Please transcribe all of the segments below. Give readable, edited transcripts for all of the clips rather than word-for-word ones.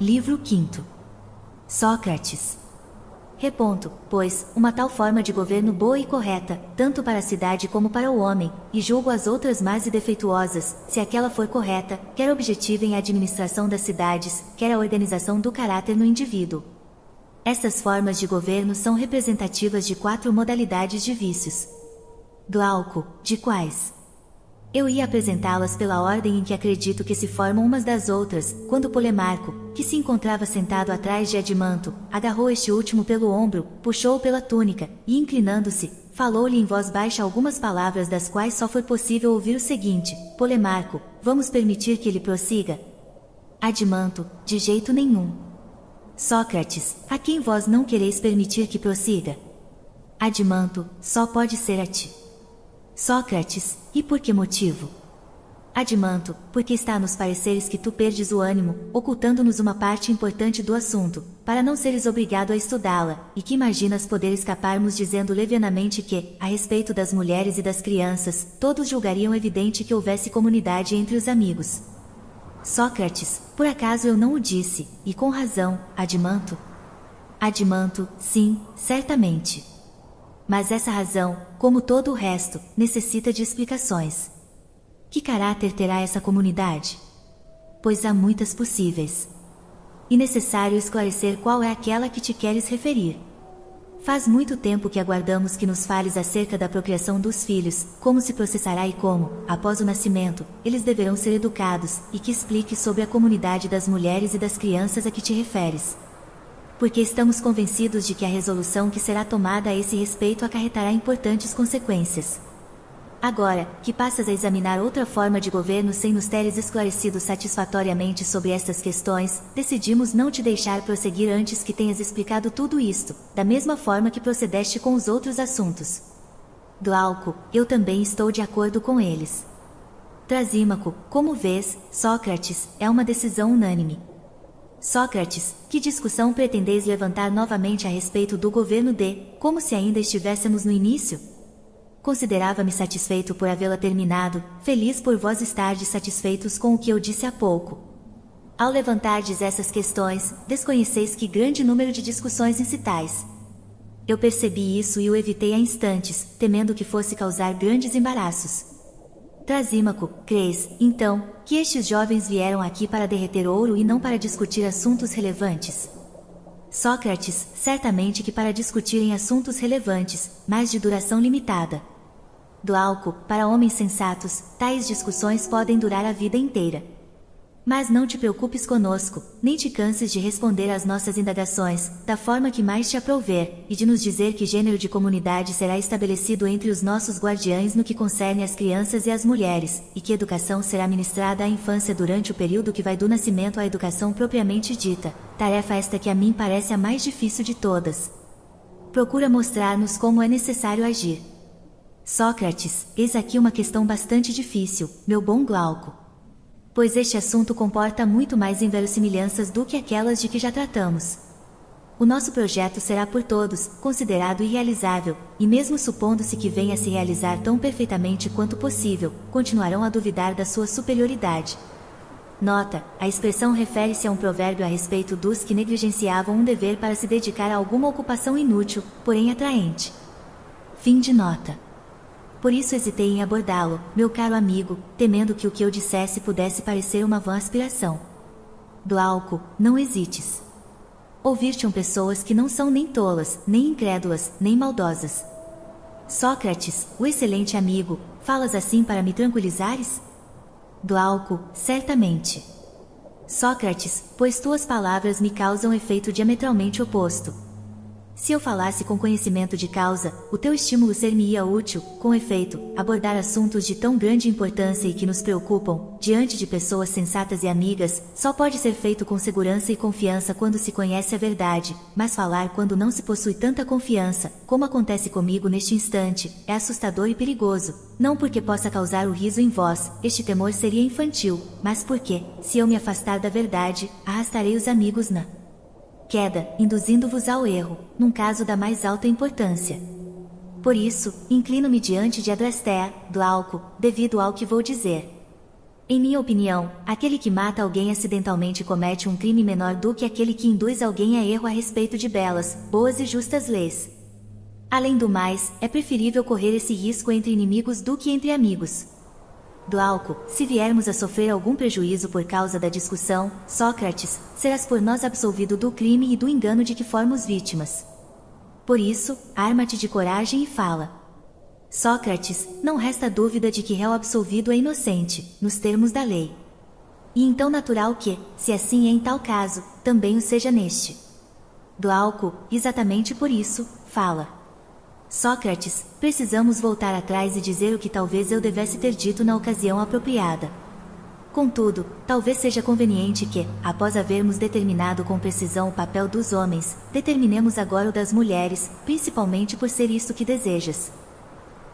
Livro 5. Sócrates. Reponto, pois, uma tal forma de governo boa e correta, tanto para a cidade como para o homem, e julgo as outras más e defeituosas, se aquela for correta, quer objetiva em administração das cidades, quer a organização do caráter no indivíduo. Estas formas de governo são representativas de 4 modalidades de vícios. Glauco, de quais? Eu ia apresentá-las pela ordem em que acredito que se formam umas das outras, quando Polemarco, que se encontrava sentado atrás de Adimanto, agarrou este último pelo ombro, puxou-o pela túnica, e inclinando-se, falou-lhe em voz baixa algumas palavras das quais só foi possível ouvir o seguinte: Polemarco, vamos permitir que ele prossiga? Adimanto, de jeito nenhum. Sócrates, a quem vós não quereis permitir que prossiga? Adimanto, só pode ser a ti. Sócrates, e por que motivo? Adimanto, porque está nos pareceres que tu perdes o ânimo, ocultando-nos uma parte importante do assunto, para não seres obrigado a estudá-la, e que imaginas poder escaparmos dizendo levianamente que, a respeito das mulheres e das crianças, todos julgariam evidente que houvesse comunidade entre os amigos. Sócrates, por acaso eu não o disse, e com razão, Adimanto? Adimanto, sim, certamente. Mas essa razão, como todo o resto, necessita de explicações. Que caráter terá essa comunidade? Pois há muitas possíveis. E necessário esclarecer qual é aquela que te queres referir. Faz muito tempo que aguardamos que nos fales acerca da procriação dos filhos, como se processará e como, após o nascimento, eles deverão ser educados, e que expliques sobre a comunidade das mulheres e das crianças a que te referes. Porque estamos convencidos de que a resolução que será tomada a esse respeito acarretará importantes consequências. Agora, que passas a examinar outra forma de governo sem nos teres esclarecido satisfatoriamente sobre estas questões, decidimos não te deixar prosseguir antes que tenhas explicado tudo isto, da mesma forma que procedeste com os outros assuntos. Glauco, eu também estou de acordo com eles. Trasímaco, como vês, Sócrates, é uma decisão unânime. Sócrates, que discussão pretendeis levantar novamente a respeito do governo de, como se ainda estivéssemos no início? Considerava-me satisfeito por havê-la terminado, feliz por vós estardes satisfeitos com o que eu disse há pouco. Ao levantardes essas questões, desconheceis que grande número de discussões incitais. Eu percebi isso e o evitei a instantes, temendo que fosse causar grandes embaraços. Trasímaco, crês, então, que estes jovens vieram aqui para derreter ouro e não para discutir assuntos relevantes? Sócrates, certamente que para discutirem assuntos relevantes, mas de duração limitada. Glauco, para homens sensatos, tais discussões podem durar a vida inteira. Mas não te preocupes conosco, nem te canses de responder às nossas indagações, da forma que mais te aprouver, e de nos dizer que gênero de comunidade será estabelecido entre os nossos guardiães no que concerne às crianças e às mulheres, e que educação será ministrada à infância durante o período que vai do nascimento à educação propriamente dita, tarefa esta que a mim parece a mais difícil de todas. Procura mostrar-nos como é necessário agir. Sócrates, eis aqui uma questão bastante difícil, meu bom Glauco. Pois este assunto comporta muito mais inverossimilhanças do que aquelas de que já tratamos. O nosso projeto será por todos considerado irrealizável, e mesmo supondo-se que venha a se realizar tão perfeitamente quanto possível, continuarão a duvidar da sua superioridade. Nota, a expressão refere-se a um provérbio a respeito dos que negligenciavam um dever para se dedicar a alguma ocupação inútil, porém atraente. Fim de nota. Por isso hesitei em abordá-lo, meu caro amigo, temendo que o que eu dissesse pudesse parecer uma vã aspiração. Glauco, não hesites. Ouvir-te-ão pessoas que não são nem tolas, nem incrédulas, nem maldosas. Sócrates, o excelente amigo, falas assim para me tranquilizares? Glauco, certamente. Sócrates, pois tuas palavras me causam efeito diametralmente oposto. Se eu falasse com conhecimento de causa, o teu estímulo ser-me-ia útil, com efeito, abordar assuntos de tão grande importância e que nos preocupam, diante de pessoas sensatas e amigas, só pode ser feito com segurança e confiança quando se conhece a verdade, mas falar quando não se possui tanta confiança, como acontece comigo neste instante, é assustador e perigoso, não porque possa causar o riso em vós, este temor seria infantil, mas porque, se eu me afastar da verdade, arrastarei os amigos na queda, induzindo-vos ao erro, num caso da mais alta importância. Por isso, inclino-me diante de Adrastea, Glauco, devido ao que vou dizer. Em minha opinião, aquele que mata alguém acidentalmente comete um crime menor do que aquele que induz alguém a erro a respeito de belas, boas e justas leis. Além do mais, é preferível correr esse risco entre inimigos do que entre amigos. Glauco, se viermos a sofrer algum prejuízo por causa da discussão, Sócrates, serás por nós absolvido do crime e do engano de que fomos vítimas. Por isso, arma-te de coragem e fala. Sócrates, não resta dúvida de que réu absolvido é inocente, nos termos da lei. E então natural que, se assim é em tal caso, também o seja neste. Glauco, exatamente por isso, fala. Sócrates, precisamos voltar atrás e dizer o que talvez eu devesse ter dito na ocasião apropriada. Contudo, talvez seja conveniente que, após havermos determinado com precisão o papel dos homens, determinemos agora o das mulheres, principalmente por ser isto que desejas.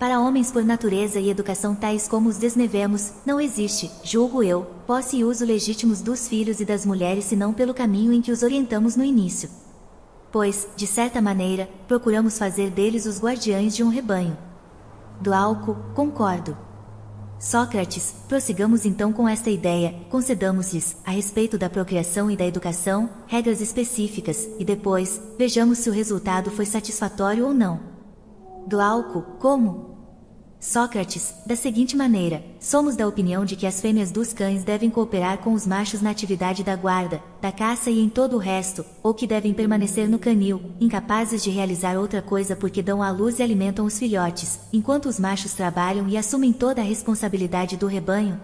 Para homens por natureza e educação tais como os desnevemos, não existe, julgo eu, posse e uso legítimos dos filhos e das mulheres senão pelo caminho em que os orientamos no início. Pois, de certa maneira, procuramos fazer deles os guardiães de um rebanho. Glauco, concordo. Sócrates, prossigamos então com esta ideia, concedamos-lhes, a respeito da procriação e da educação, regras específicas, e depois, vejamos se o resultado foi satisfatório ou não. Glauco, como? Sócrates, da seguinte maneira, somos da opinião de que as fêmeas dos cães devem cooperar com os machos na atividade da guarda, da caça e em todo o resto, ou que devem permanecer no canil, incapazes de realizar outra coisa porque dão à luz e alimentam os filhotes, enquanto os machos trabalham e assumem toda a responsabilidade do rebanho.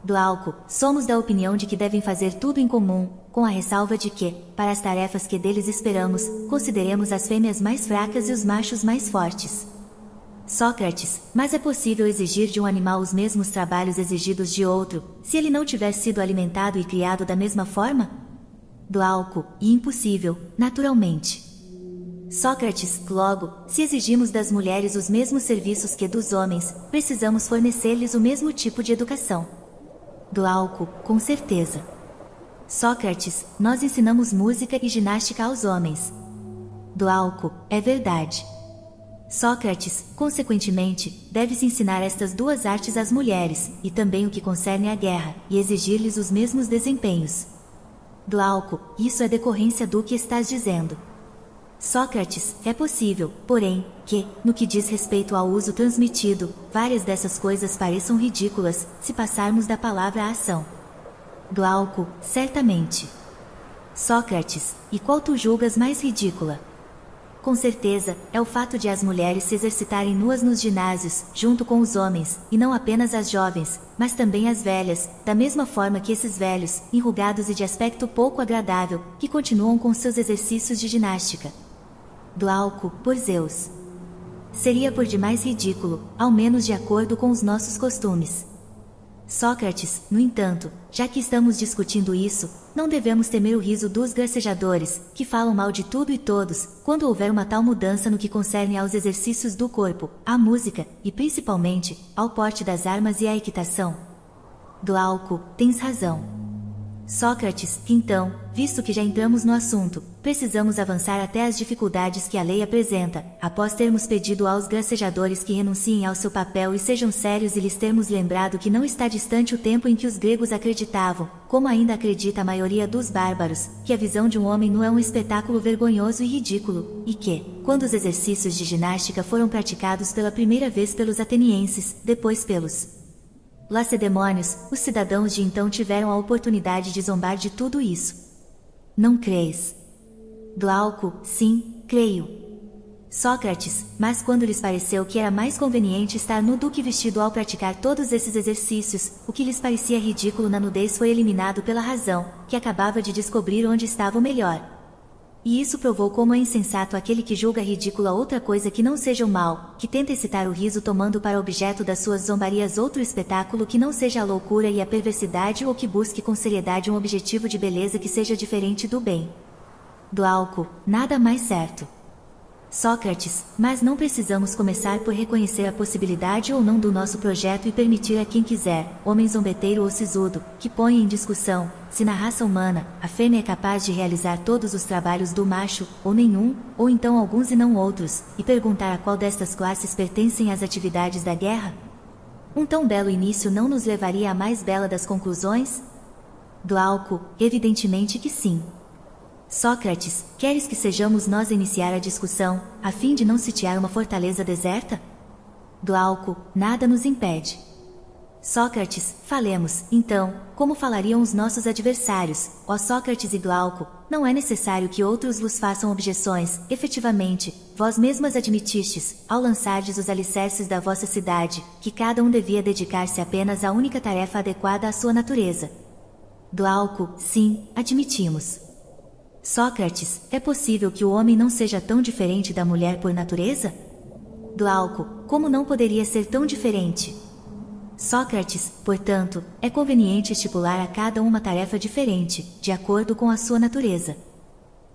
Glauco, somos da opinião de que devem fazer tudo em comum, com a ressalva de que, para as tarefas que deles esperamos, consideremos as fêmeas mais fracas e os machos mais fortes. Sócrates, mas é possível exigir de um animal os mesmos trabalhos exigidos de outro, se ele não tiver sido alimentado e criado da mesma forma? Glauco, e impossível, naturalmente. Sócrates, logo, se exigimos das mulheres os mesmos serviços que dos homens, precisamos fornecer-lhes o mesmo tipo de educação. Glauco, com certeza. Sócrates, nós ensinamos música e ginástica aos homens. Glauco, é verdade. Sócrates, consequentemente, deve-se ensinar estas duas artes às mulheres, e também o que concerne à guerra, e exigir-lhes os mesmos desempenhos. Glauco, isso é decorrência do que estás dizendo. Sócrates, é possível, porém, que, no que diz respeito ao uso transmitido, várias dessas coisas pareçam ridículas, se passarmos da palavra à ação. Glauco, certamente. Sócrates, e qual tu julgas mais ridícula? Com certeza, é o fato de as mulheres se exercitarem nuas nos ginásios, junto com os homens, e não apenas as jovens, mas também as velhas, da mesma forma que esses velhos, enrugados e de aspecto pouco agradável, que continuam com seus exercícios de ginástica. Glauco, por Zeus. Seria por demais ridículo, ao menos de acordo com os nossos costumes. Sócrates, no entanto, já que estamos discutindo isso, não devemos temer o riso dos gracejadores, que falam mal de tudo e todos, quando houver uma tal mudança no que concerne aos exercícios do corpo, à música, e principalmente, ao porte das armas e à equitação. Glauco, tens razão. Sócrates, então, visto que já entramos no assunto, precisamos avançar até as dificuldades que a lei apresenta, após termos pedido aos gracejadores que renunciem ao seu papel e sejam sérios e lhes termos lembrado que não está distante o tempo em que os gregos acreditavam, como ainda acredita a maioria dos bárbaros, que a visão de um homem nu é um espetáculo vergonhoso e ridículo, e que, quando os exercícios de ginástica foram praticados pela primeira vez pelos atenienses, depois pelos lacedemônios, os cidadãos de então tiveram a oportunidade de zombar de tudo isso. Não crees? Glauco, sim, creio. Sócrates, mas quando lhes pareceu que era mais conveniente estar nu do que vestido ao praticar todos esses exercícios, o que lhes parecia ridículo na nudez foi eliminado pela razão, que acabava de descobrir onde estava o melhor. E isso provou como é insensato aquele que julga ridícula outra coisa que não seja o mal, que tenta excitar o riso tomando para objeto das suas zombarias outro espetáculo que não seja a loucura e a perversidade ou que busque com seriedade um objetivo de beleza que seja diferente do bem. Glauco, nada mais certo. Sócrates, mas não precisamos começar por reconhecer a possibilidade ou não do nosso projeto e permitir a quem quiser, homem zombeteiro ou sisudo, que ponha em discussão, se na raça humana, a fêmea é capaz de realizar todos os trabalhos do macho, ou nenhum, ou então alguns e não outros, e perguntar a qual destas classes pertencem às atividades da guerra? Um tão belo início não nos levaria à mais bela das conclusões? Glauco, evidentemente que sim. Sócrates, queres que sejamos nós a iniciar a discussão, a fim de não sitiar uma fortaleza deserta? Glauco, nada nos impede. Sócrates, falemos, então, como falariam os nossos adversários, ó Sócrates e Glauco, não é necessário que outros vos façam objeções, efetivamente, vós mesmas admitistes, ao lançardes os alicerces da vossa cidade, que cada um devia dedicar-se apenas à única tarefa adequada à sua natureza. Glauco, sim, admitimos. Sócrates, é possível que o homem não seja tão diferente da mulher por natureza? Glauco, como não poderia ser tão diferente? Sócrates, portanto, é conveniente estipular a cada uma tarefa diferente, de acordo com a sua natureza.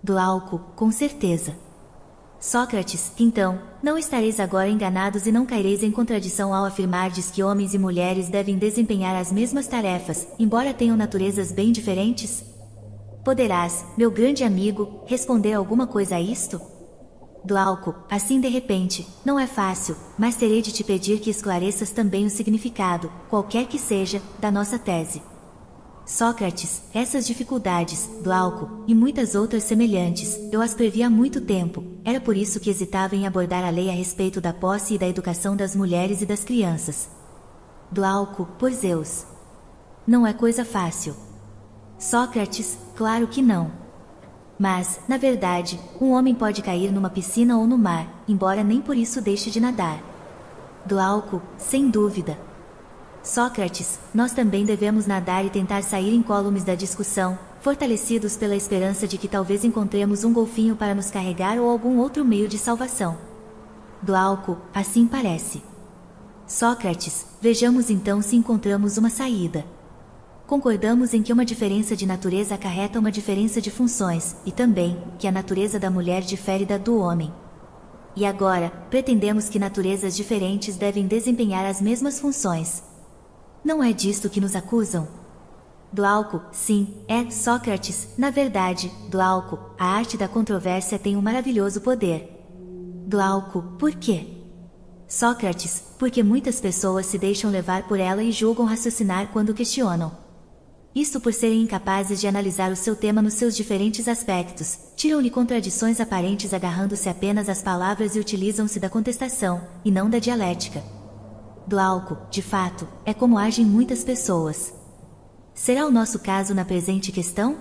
Glauco, com certeza. Sócrates, então, não estareis agora enganados e não caireis em contradição ao afirmardes que homens e mulheres devem desempenhar as mesmas tarefas, embora tenham naturezas bem diferentes? Poderás, meu grande amigo, responder alguma coisa a isto? Glauco, assim de repente, não é fácil, mas terei de te pedir que esclareças também o significado, qualquer que seja, da nossa tese. Sócrates, essas dificuldades, Glauco, e muitas outras semelhantes, eu as previ há muito tempo, era por isso que hesitava em abordar a lei a respeito da posse e da educação das mulheres e das crianças. Glauco, por Zeus. Não é coisa fácil. Sócrates, claro que não. Mas, na verdade, um homem pode cair numa piscina ou no mar, embora nem por isso deixe de nadar. Glauco, sem dúvida. Sócrates, nós também devemos nadar e tentar sair incólumes da discussão, fortalecidos pela esperança de que talvez encontremos um golfinho para nos carregar ou algum outro meio de salvação. Glauco, assim parece. Sócrates, vejamos então se encontramos uma saída. Concordamos em que uma diferença de natureza acarreta uma diferença de funções, e também, que a natureza da mulher difere da do homem. E agora, pretendemos que naturezas diferentes devem desempenhar as mesmas funções. Não é disto que nos acusam? Glauco, sim, é, Sócrates, na verdade, Glauco, a arte da controvérsia tem um maravilhoso poder. Glauco, por quê? Sócrates, porque muitas pessoas se deixam levar por ela e julgam raciocinar quando questionam. Isto por serem incapazes de analisar o seu tema nos seus diferentes aspectos, tiram-lhe contradições aparentes agarrando-se apenas às palavras e utilizam-se da contestação, e não da dialética. Glauco, de fato, é como agem muitas pessoas. Será o nosso caso na presente questão?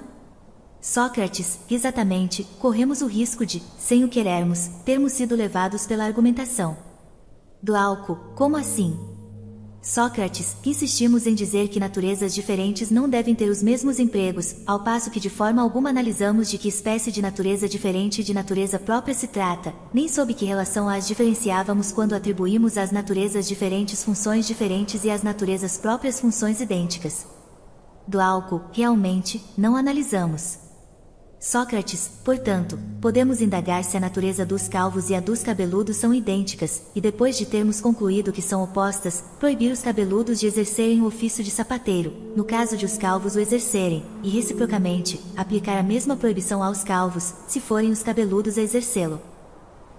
Sócrates, exatamente, corremos o risco de, sem o querermos, termos sido levados pela argumentação. Glauco, como assim? Sócrates, insistimos em dizer que naturezas diferentes não devem ter os mesmos empregos, ao passo que de forma alguma analisamos de que espécie de natureza diferente e de natureza própria se trata, nem sob que relação as diferenciávamos quando atribuímos às naturezas diferentes funções diferentes e às naturezas próprias funções idênticas. Glauco, realmente, não analisamos. Sócrates, portanto, podemos indagar se a natureza dos calvos e a dos cabeludos são idênticas, e depois de termos concluído que são opostas, proibir os cabeludos de exercerem o ofício de sapateiro, no caso de os calvos o exercerem, e reciprocamente, aplicar a mesma proibição aos calvos, se forem os cabeludos a exercê-lo.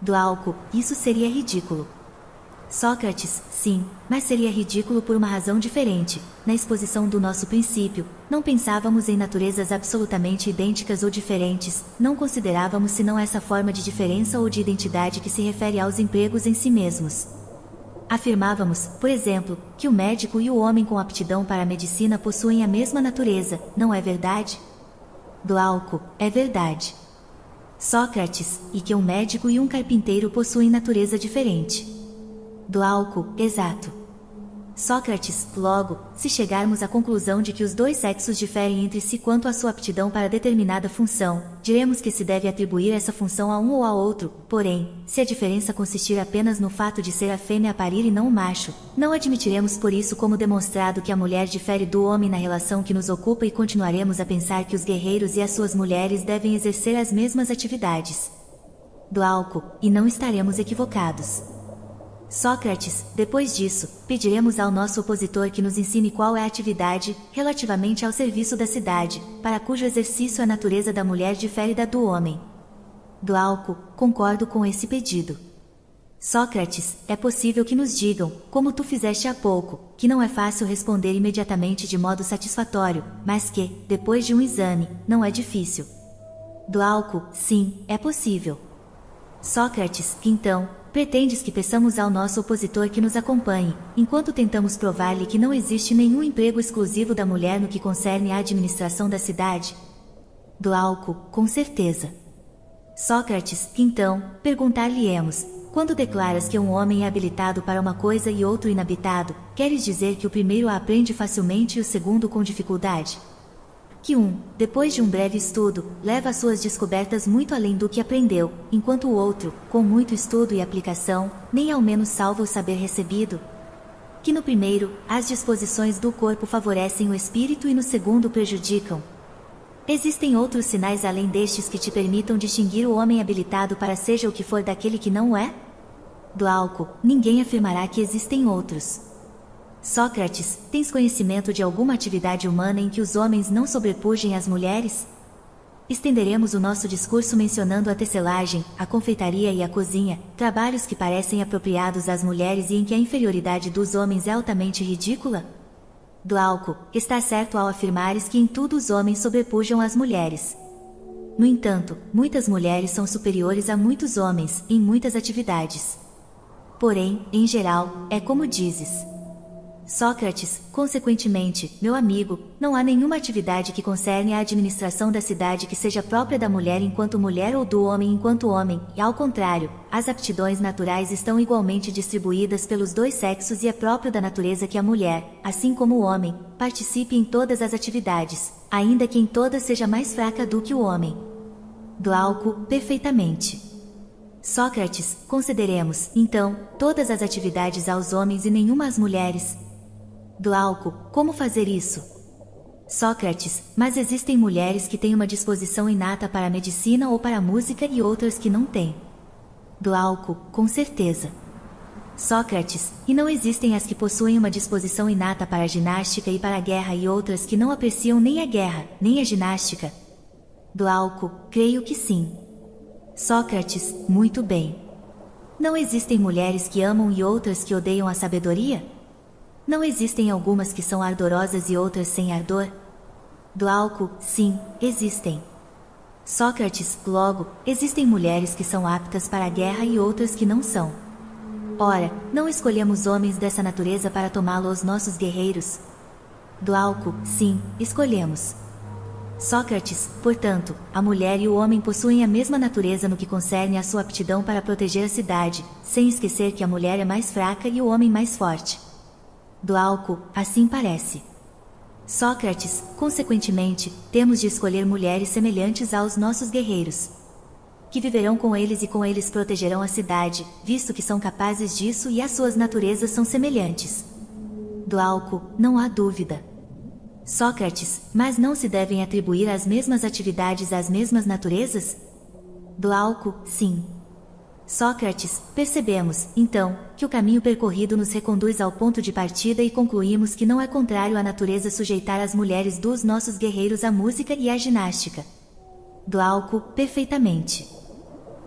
Glauco, isso seria ridículo. Sócrates, sim, mas seria ridículo por uma razão diferente. Na exposição do nosso princípio, não pensávamos em naturezas absolutamente idênticas ou diferentes, não considerávamos senão essa forma de diferença ou de identidade que se refere aos empregos em si mesmos. Afirmávamos, por exemplo, que o médico e o homem com aptidão para a medicina possuem a mesma natureza, não é verdade? Glauco, é verdade. Sócrates, e que um médico e um carpinteiro possuem natureza diferente. Glauco, exato. Sócrates, logo, se chegarmos à conclusão de que os dois sexos diferem entre si quanto à sua aptidão para determinada função, diremos que se deve atribuir essa função a um ou a outro, porém, se a diferença consistir apenas no fato de ser a fêmea a parir e não o macho, não admitiremos por isso como demonstrado que a mulher difere do homem na relação que nos ocupa e continuaremos a pensar que os guerreiros e as suas mulheres devem exercer as mesmas atividades. Glauco, e não estaremos equivocados. Sócrates, depois disso, pediremos ao nosso opositor que nos ensine qual é a atividade, relativamente ao serviço da cidade, para cujo exercício a natureza da mulher difere da do homem. Glauco, concordo com esse pedido. Sócrates, é possível que nos digam, como tu fizeste há pouco, que não é fácil responder imediatamente de modo satisfatório, mas que, depois de um exame, não é difícil. Glauco, sim, é possível. Sócrates, então, pretendes que peçamos ao nosso opositor que nos acompanhe, enquanto tentamos provar-lhe que não existe nenhum emprego exclusivo da mulher no que concerne à administração da cidade? Glauco, com certeza. Sócrates, então, perguntar-lhe-emos, quando declaras que um homem é habilitado para uma coisa e outro inabitado, queres dizer que o primeiro a aprende facilmente e o segundo com dificuldade? Que depois de um breve estudo, leva as suas descobertas muito além do que aprendeu, enquanto o outro, com muito estudo e aplicação, nem ao menos salva o saber recebido? Que no primeiro, as disposições do corpo favorecem o espírito e no segundo prejudicam? Existem outros sinais além destes que te permitam distinguir o homem habilitado para seja o que for daquele que não é? Glauco, ninguém afirmará que existem outros. Sócrates, tens conhecimento de alguma atividade humana em que os homens não sobrepujem às mulheres? Estenderemos o nosso discurso mencionando a tecelagem, a confeitaria e a cozinha, trabalhos que parecem apropriados às mulheres e em que a inferioridade dos homens é altamente ridícula? Glauco, está certo ao afirmares que em tudo os homens sobrepujam às mulheres. No entanto, muitas mulheres são superiores a muitos homens, em muitas atividades. Porém, em geral, é como dizes. Sócrates, consequentemente, meu amigo, não há nenhuma atividade que concerne a administração da cidade que seja própria da mulher enquanto mulher ou do homem enquanto homem, e ao contrário, as aptidões naturais estão igualmente distribuídas pelos dois sexos e é próprio da natureza que a mulher, assim como o homem, participe em todas as atividades, ainda que em todas seja mais fraca do que o homem. Glauco, perfeitamente. Sócrates, concederemos, então, todas as atividades aos homens e nenhuma às mulheres. Glauco, como fazer isso? Sócrates, mas existem mulheres que têm uma disposição inata para a medicina ou para a música e outras que não têm. Glauco, com certeza. Sócrates, e não existem as que possuem uma disposição inata para a ginástica e para a guerra e outras que não apreciam nem a guerra, nem a ginástica? Glauco, creio que sim. Sócrates, muito bem. Não existem mulheres que amam e outras que odeiam a sabedoria? Não existem algumas que são ardorosas e outras sem ardor? Glauco, sim, existem. Sócrates, logo, existem mulheres que são aptas para a guerra e outras que não são. Ora, não escolhemos homens dessa natureza para tomá-lo aos nossos guerreiros? Glauco, sim, escolhemos. Sócrates, portanto, a mulher e o homem possuem a mesma natureza no que concerne à sua aptidão para proteger a cidade, sem esquecer que a mulher é mais fraca e o homem mais forte. Glauco, assim parece. Sócrates, consequentemente, temos de escolher mulheres semelhantes aos nossos guerreiros, que viverão com eles e com eles protegerão a cidade, visto que são capazes disso e as suas naturezas são semelhantes. Glauco, não há dúvida. Sócrates, mas não se devem atribuir as mesmas atividades às mesmas naturezas? Glauco, sim. Sócrates, percebemos, então, que o caminho percorrido nos reconduz ao ponto de partida e concluímos que não é contrário à natureza sujeitar as mulheres dos nossos guerreiros à música e à ginástica. Glauco, perfeitamente.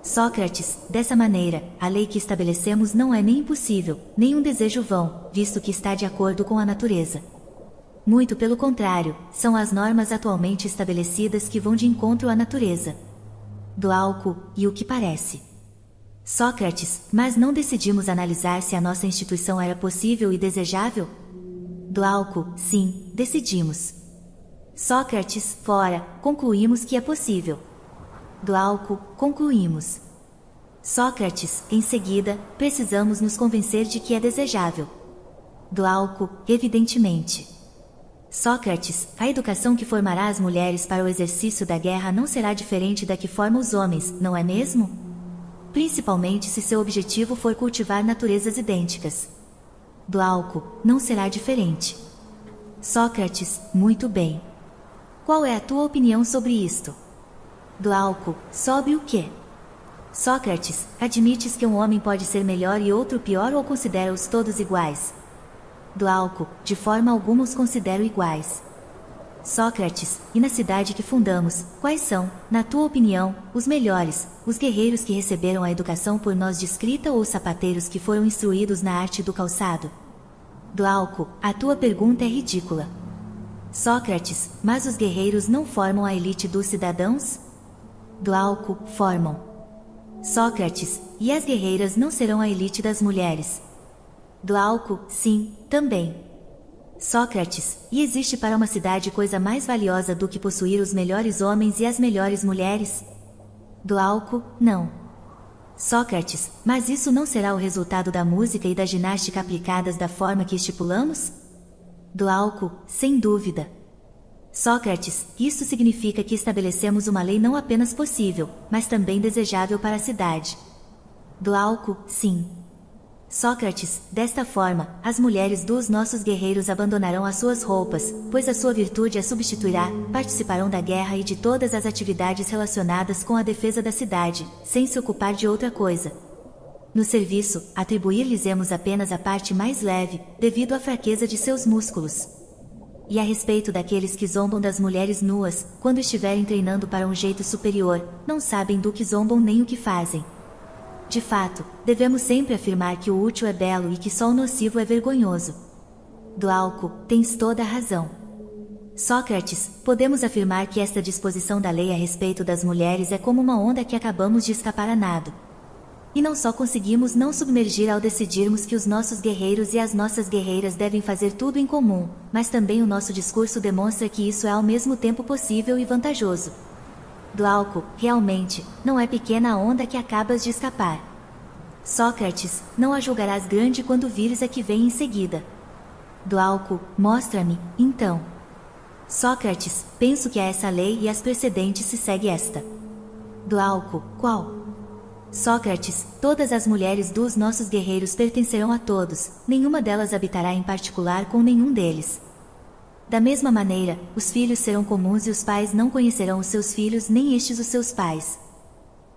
Sócrates, dessa maneira, a lei que estabelecemos não é nem impossível, nem um desejo vão, visto que está de acordo com a natureza. Muito pelo contrário, são as normas atualmente estabelecidas que vão de encontro à natureza. Glauco, e o que parece. Sócrates, mas não decidimos analisar se a nossa instituição era possível e desejável? Glauco, sim, decidimos. Sócrates, fora, concluímos que é possível. Glauco, concluímos. Sócrates, em seguida, precisamos nos convencer de que é desejável. Glauco, evidentemente. Sócrates, a educação que formará as mulheres para o exercício da guerra não será diferente da que forma os homens, não é mesmo? Principalmente se seu objetivo for cultivar naturezas idênticas. Glauco, não será diferente. Sócrates, muito bem. Qual é a tua opinião sobre isto? Glauco, sobre o quê? Sócrates, admites que um homem pode ser melhor e outro pior ou considera-os todos iguais? Glauco, de forma alguma os considero iguais. Sócrates, e na cidade que fundamos, quais são, na tua opinião, os melhores, os guerreiros que receberam a educação por nós de escrita ou os sapateiros que foram instruídos na arte do calçado? Glauco, a tua pergunta é ridícula. Sócrates, mas os guerreiros não formam a elite dos cidadãos? Glauco, formam. Sócrates, e as guerreiras não serão a elite das mulheres? Glauco, sim, também. Sócrates, e existe para uma cidade coisa mais valiosa do que possuir os melhores homens e as melhores mulheres? Glauco, não. Sócrates, mas isso não será o resultado da música e da ginástica aplicadas da forma que estipulamos? Glauco, sem dúvida. Sócrates, isso significa que estabelecemos uma lei não apenas possível, mas também desejável para a cidade. Glauco, sim. Sócrates, desta forma, as mulheres dos nossos guerreiros abandonarão as suas roupas, pois a sua virtude as substituirá, participarão da guerra e de todas as atividades relacionadas com a defesa da cidade, sem se ocupar de outra coisa. No serviço, atribuir-lhes-emos apenas a parte mais leve, devido à fraqueza de seus músculos. E a respeito daqueles que zombam das mulheres nuas, quando estiverem treinando para um jeito superior, não sabem do que zombam nem o que fazem. De fato, devemos sempre afirmar que o útil é belo e que só o nocivo é vergonhoso. Glauco, tens toda a razão. Sócrates, podemos afirmar que esta disposição da lei a respeito das mulheres é como uma onda que acabamos de escapar a nado. E não só conseguimos não submergir ao decidirmos que os nossos guerreiros e as nossas guerreiras devem fazer tudo em comum, mas também o nosso discurso demonstra que isso é ao mesmo tempo possível e vantajoso. Glauco, realmente, não é pequena a onda que acabas de escapar. Sócrates, não a julgarás grande quando vires a que vem em seguida. Glauco, mostra-me, então. Sócrates, penso que a essa lei e as precedentes se segue esta. Glauco, qual? Sócrates, todas as mulheres dos nossos guerreiros pertencerão a todos, nenhuma delas habitará em particular com nenhum deles. Da mesma maneira, os filhos serão comuns e os pais não conhecerão os seus filhos nem estes os seus pais.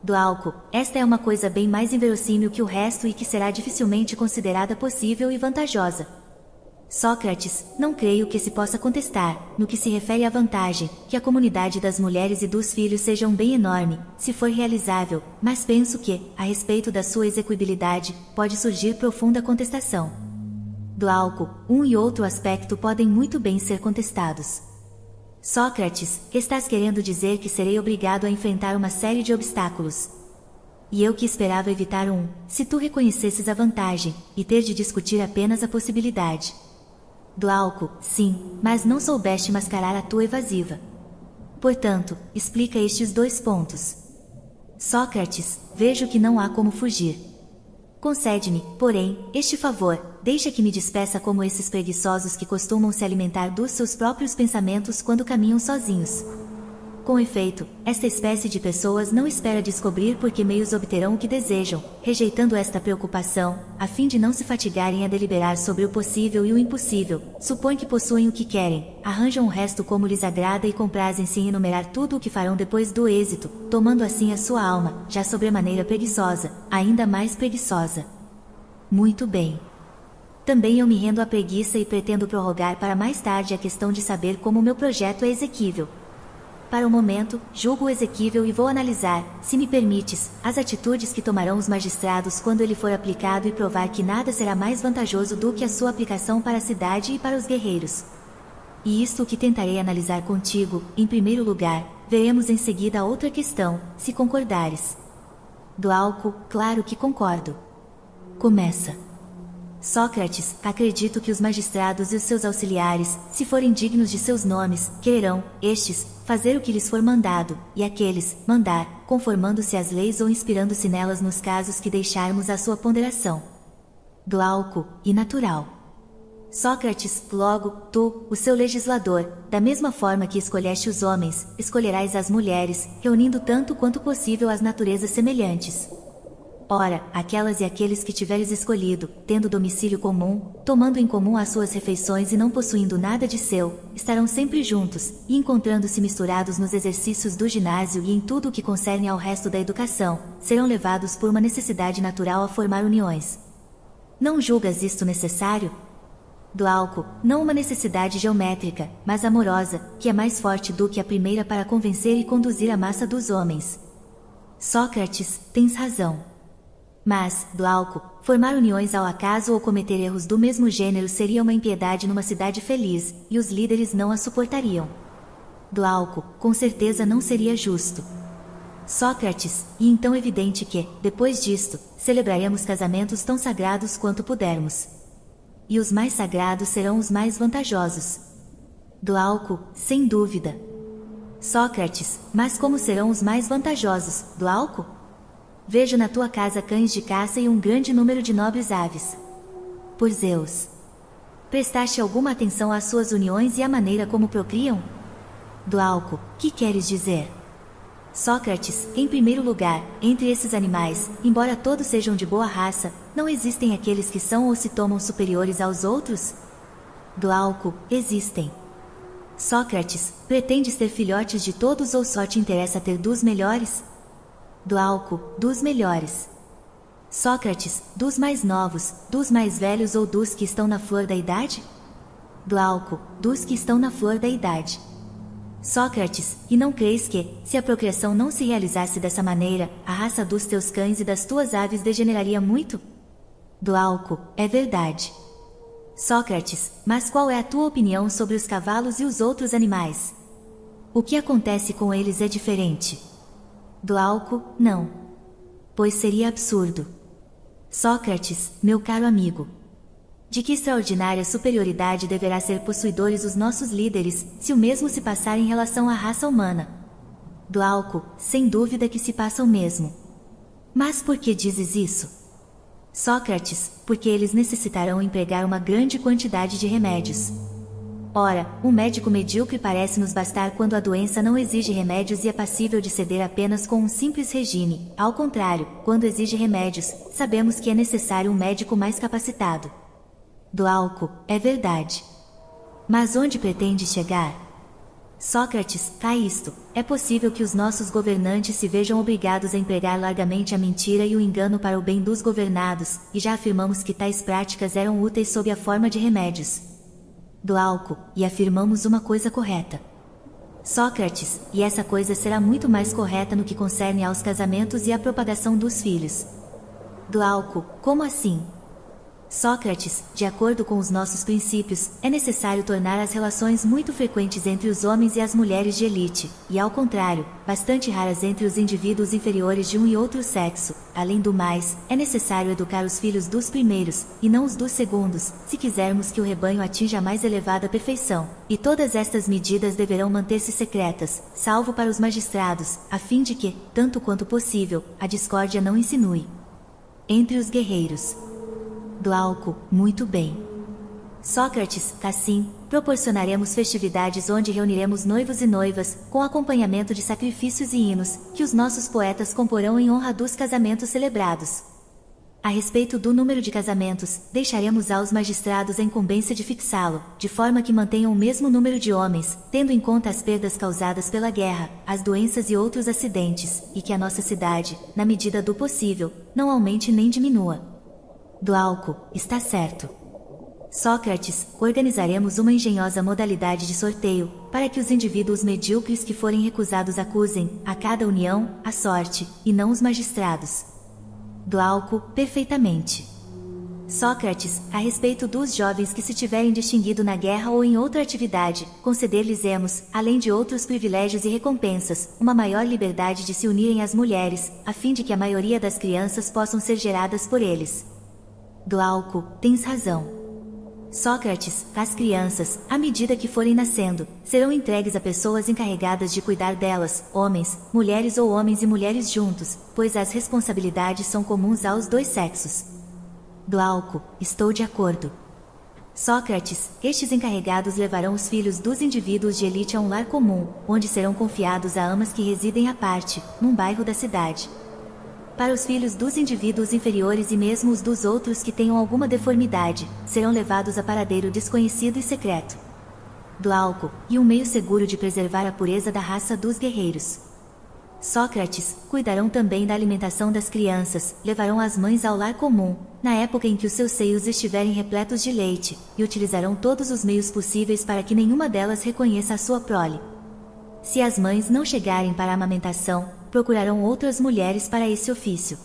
Glauco, esta é uma coisa bem mais inverossímil que o resto e que será dificilmente considerada possível e vantajosa. Sócrates, não creio que se possa contestar, no que se refere à vantagem, que a comunidade das mulheres e dos filhos seja um bem enorme, se for realizável, mas penso que, a respeito da sua execuibilidade, pode surgir profunda contestação. Glauco, um e outro aspecto podem muito bem ser contestados. Sócrates, estás querendo dizer que serei obrigado a enfrentar uma série de obstáculos. E eu que esperava evitar um, se tu reconhecesses a vantagem, e ter de discutir apenas a possibilidade. Glauco, sim, mas não soubeste mascarar a tua evasiva. Portanto, explica estes dois pontos. Sócrates, vejo que não há como fugir. Concede-me, porém, este favor, deixa que me despeça como esses preguiçosos que costumam se alimentar dos seus próprios pensamentos quando caminham sozinhos. Com efeito, esta espécie de pessoas não espera descobrir por que meios obterão o que desejam, rejeitando esta preocupação, a fim de não se fatigarem a deliberar sobre o possível e o impossível, supõem que possuem o que querem, arranjam o resto como lhes agrada e comprazem-se em enumerar tudo o que farão depois do êxito, tomando assim a sua alma, já sobremaneira preguiçosa, ainda mais preguiçosa. Muito bem. Também eu me rendo à preguiça e pretendo prorrogar para mais tarde a questão de saber como o meu projeto é exequível. Para o momento, julgo-o exequível e vou analisar, se me permites, as atitudes que tomarão os magistrados quando ele for aplicado e provar que nada será mais vantajoso do que a sua aplicação para a cidade e para os guerreiros. E isto o que tentarei analisar contigo, em primeiro lugar, veremos em seguida a outra questão, se concordares. Glauco, claro que concordo. Começa. Sócrates, acredito que os magistrados e os seus auxiliares, se forem dignos de seus nomes, quererão, estes, fazer o que lhes for mandado, e aqueles, mandar, conformando-se às leis ou inspirando-se nelas nos casos que deixarmos à sua ponderação. Glauco, e natural. Sócrates, logo, tu, o seu legislador, da mesma forma que escolheste os homens, escolherás as mulheres, reunindo tanto quanto possível as naturezas semelhantes. Ora, aquelas e aqueles que tiveres escolhido, tendo domicílio comum, tomando em comum as suas refeições e não possuindo nada de seu, estarão sempre juntos, e encontrando-se misturados nos exercícios do ginásio e em tudo o que concerne ao resto da educação, serão levados por uma necessidade natural a formar uniões. Não julgas isto necessário? Glauco, não uma necessidade geométrica, mas amorosa, que é mais forte do que a primeira para convencer e conduzir a massa dos homens. Sócrates, tens razão. Mas, Glauco, formar uniões ao acaso ou cometer erros do mesmo gênero seria uma impiedade numa cidade feliz, e os líderes não a suportariam. Glauco, com certeza não seria justo. Sócrates, e então evidente que, depois disto, celebraremos casamentos tão sagrados quanto pudermos. E os mais sagrados serão os mais vantajosos. Glauco, sem dúvida. Sócrates, mas como serão os mais vantajosos, Glauco? Vejo na tua casa cães de caça e um grande número de nobres aves. Por Zeus! Prestaste alguma atenção às suas uniões e à maneira como procriam? Glauco, que queres dizer? Sócrates, em primeiro lugar, entre esses animais, embora todos sejam de boa raça, não existem aqueles que são ou se tomam superiores aos outros? Glauco, existem. Sócrates, pretendes ter filhotes de todos ou só te interessa ter dos melhores? Glauco, dos melhores. Sócrates, dos mais novos, dos mais velhos ou dos que estão na flor da idade? Glauco, dos que estão na flor da idade. Sócrates, e não crees que, se a procriação não se realizasse dessa maneira, a raça dos teus cães e das tuas aves degeneraria muito? Glauco, é verdade. Sócrates, mas qual é a tua opinião sobre os cavalos e os outros animais? O que acontece com eles é diferente. Glauco, não. Pois seria absurdo. Sócrates, meu caro amigo. De que extraordinária superioridade deverá ser possuidores os nossos líderes, se o mesmo se passar em relação à raça humana? Glauco, sem dúvida que se passa o mesmo. Mas por que dizes isso? Sócrates, porque eles necessitarão empregar uma grande quantidade de remédios. Ora, um médico medíocre parece nos bastar quando a doença não exige remédios e é passível de ceder apenas com um simples regime. Ao contrário, quando exige remédios, sabemos que é necessário um médico mais capacitado. Glauco, é verdade. Mas onde pretende chegar? Sócrates, a isto, é possível que os nossos governantes se vejam obrigados a empregar largamente a mentira e o engano para o bem dos governados, e já afirmamos que tais práticas eram úteis sob a forma de remédios. Glauco, e afirmamos uma coisa correta. Sócrates, e essa coisa será muito mais correta no que concerne aos casamentos e à propagação dos filhos. Glauco, como assim? Sócrates, de acordo com os nossos princípios, é necessário tornar as relações muito frequentes entre os homens e as mulheres de elite, e ao contrário, bastante raras entre os indivíduos inferiores de um e outro sexo. Além do mais, é necessário educar os filhos dos primeiros, e não os dos segundos, se quisermos que o rebanho atinja a mais elevada perfeição. E todas estas medidas deverão manter-se secretas, salvo para os magistrados, a fim de que, tanto quanto possível, a discórdia não insinue entre os guerreiros. Glauco, muito bem. Sócrates, assim, proporcionaremos festividades onde reuniremos noivos e noivas, com acompanhamento de sacrifícios e hinos, que os nossos poetas comporão em honra dos casamentos celebrados. A respeito do número de casamentos, deixaremos aos magistrados a incumbência de fixá-lo, de forma que mantenham o mesmo número de homens, tendo em conta as perdas causadas pela guerra, as doenças e outros acidentes, e que a nossa cidade, na medida do possível, não aumente nem diminua. Glauco, está certo. Sócrates, organizaremos uma engenhosa modalidade de sorteio, para que os indivíduos medíocres que forem recusados acusem, a cada união, a sorte, e não os magistrados. Glauco, perfeitamente. Sócrates, a respeito dos jovens que se tiverem distinguido na guerra ou em outra atividade, conceder-lhes-emos, além de outros privilégios e recompensas, uma maior liberdade de se unirem às mulheres, a fim de que a maioria das crianças possam ser geradas por eles. Glauco, tens razão. Sócrates, as crianças, à medida que forem nascendo, serão entregues a pessoas encarregadas de cuidar delas, homens, mulheres ou homens e mulheres juntos, pois as responsabilidades são comuns aos dois sexos. Glauco, estou de acordo. Sócrates, estes encarregados levarão os filhos dos indivíduos de elite a um lar comum, onde serão confiados a amas que residem à parte, num bairro da cidade. Para os filhos dos indivíduos inferiores e mesmo os dos outros que tenham alguma deformidade, serão levados a paradeiro desconhecido e secreto. Glauco, e um meio seguro de preservar a pureza da raça dos guerreiros. Sócrates, cuidarão também da alimentação das crianças, levarão as mães ao lar comum, na época em que os seus seios estiverem repletos de leite, e utilizarão todos os meios possíveis para que nenhuma delas reconheça a sua prole. Se as mães não chegarem para a amamentação, procurarão outras mulheres para esse ofício.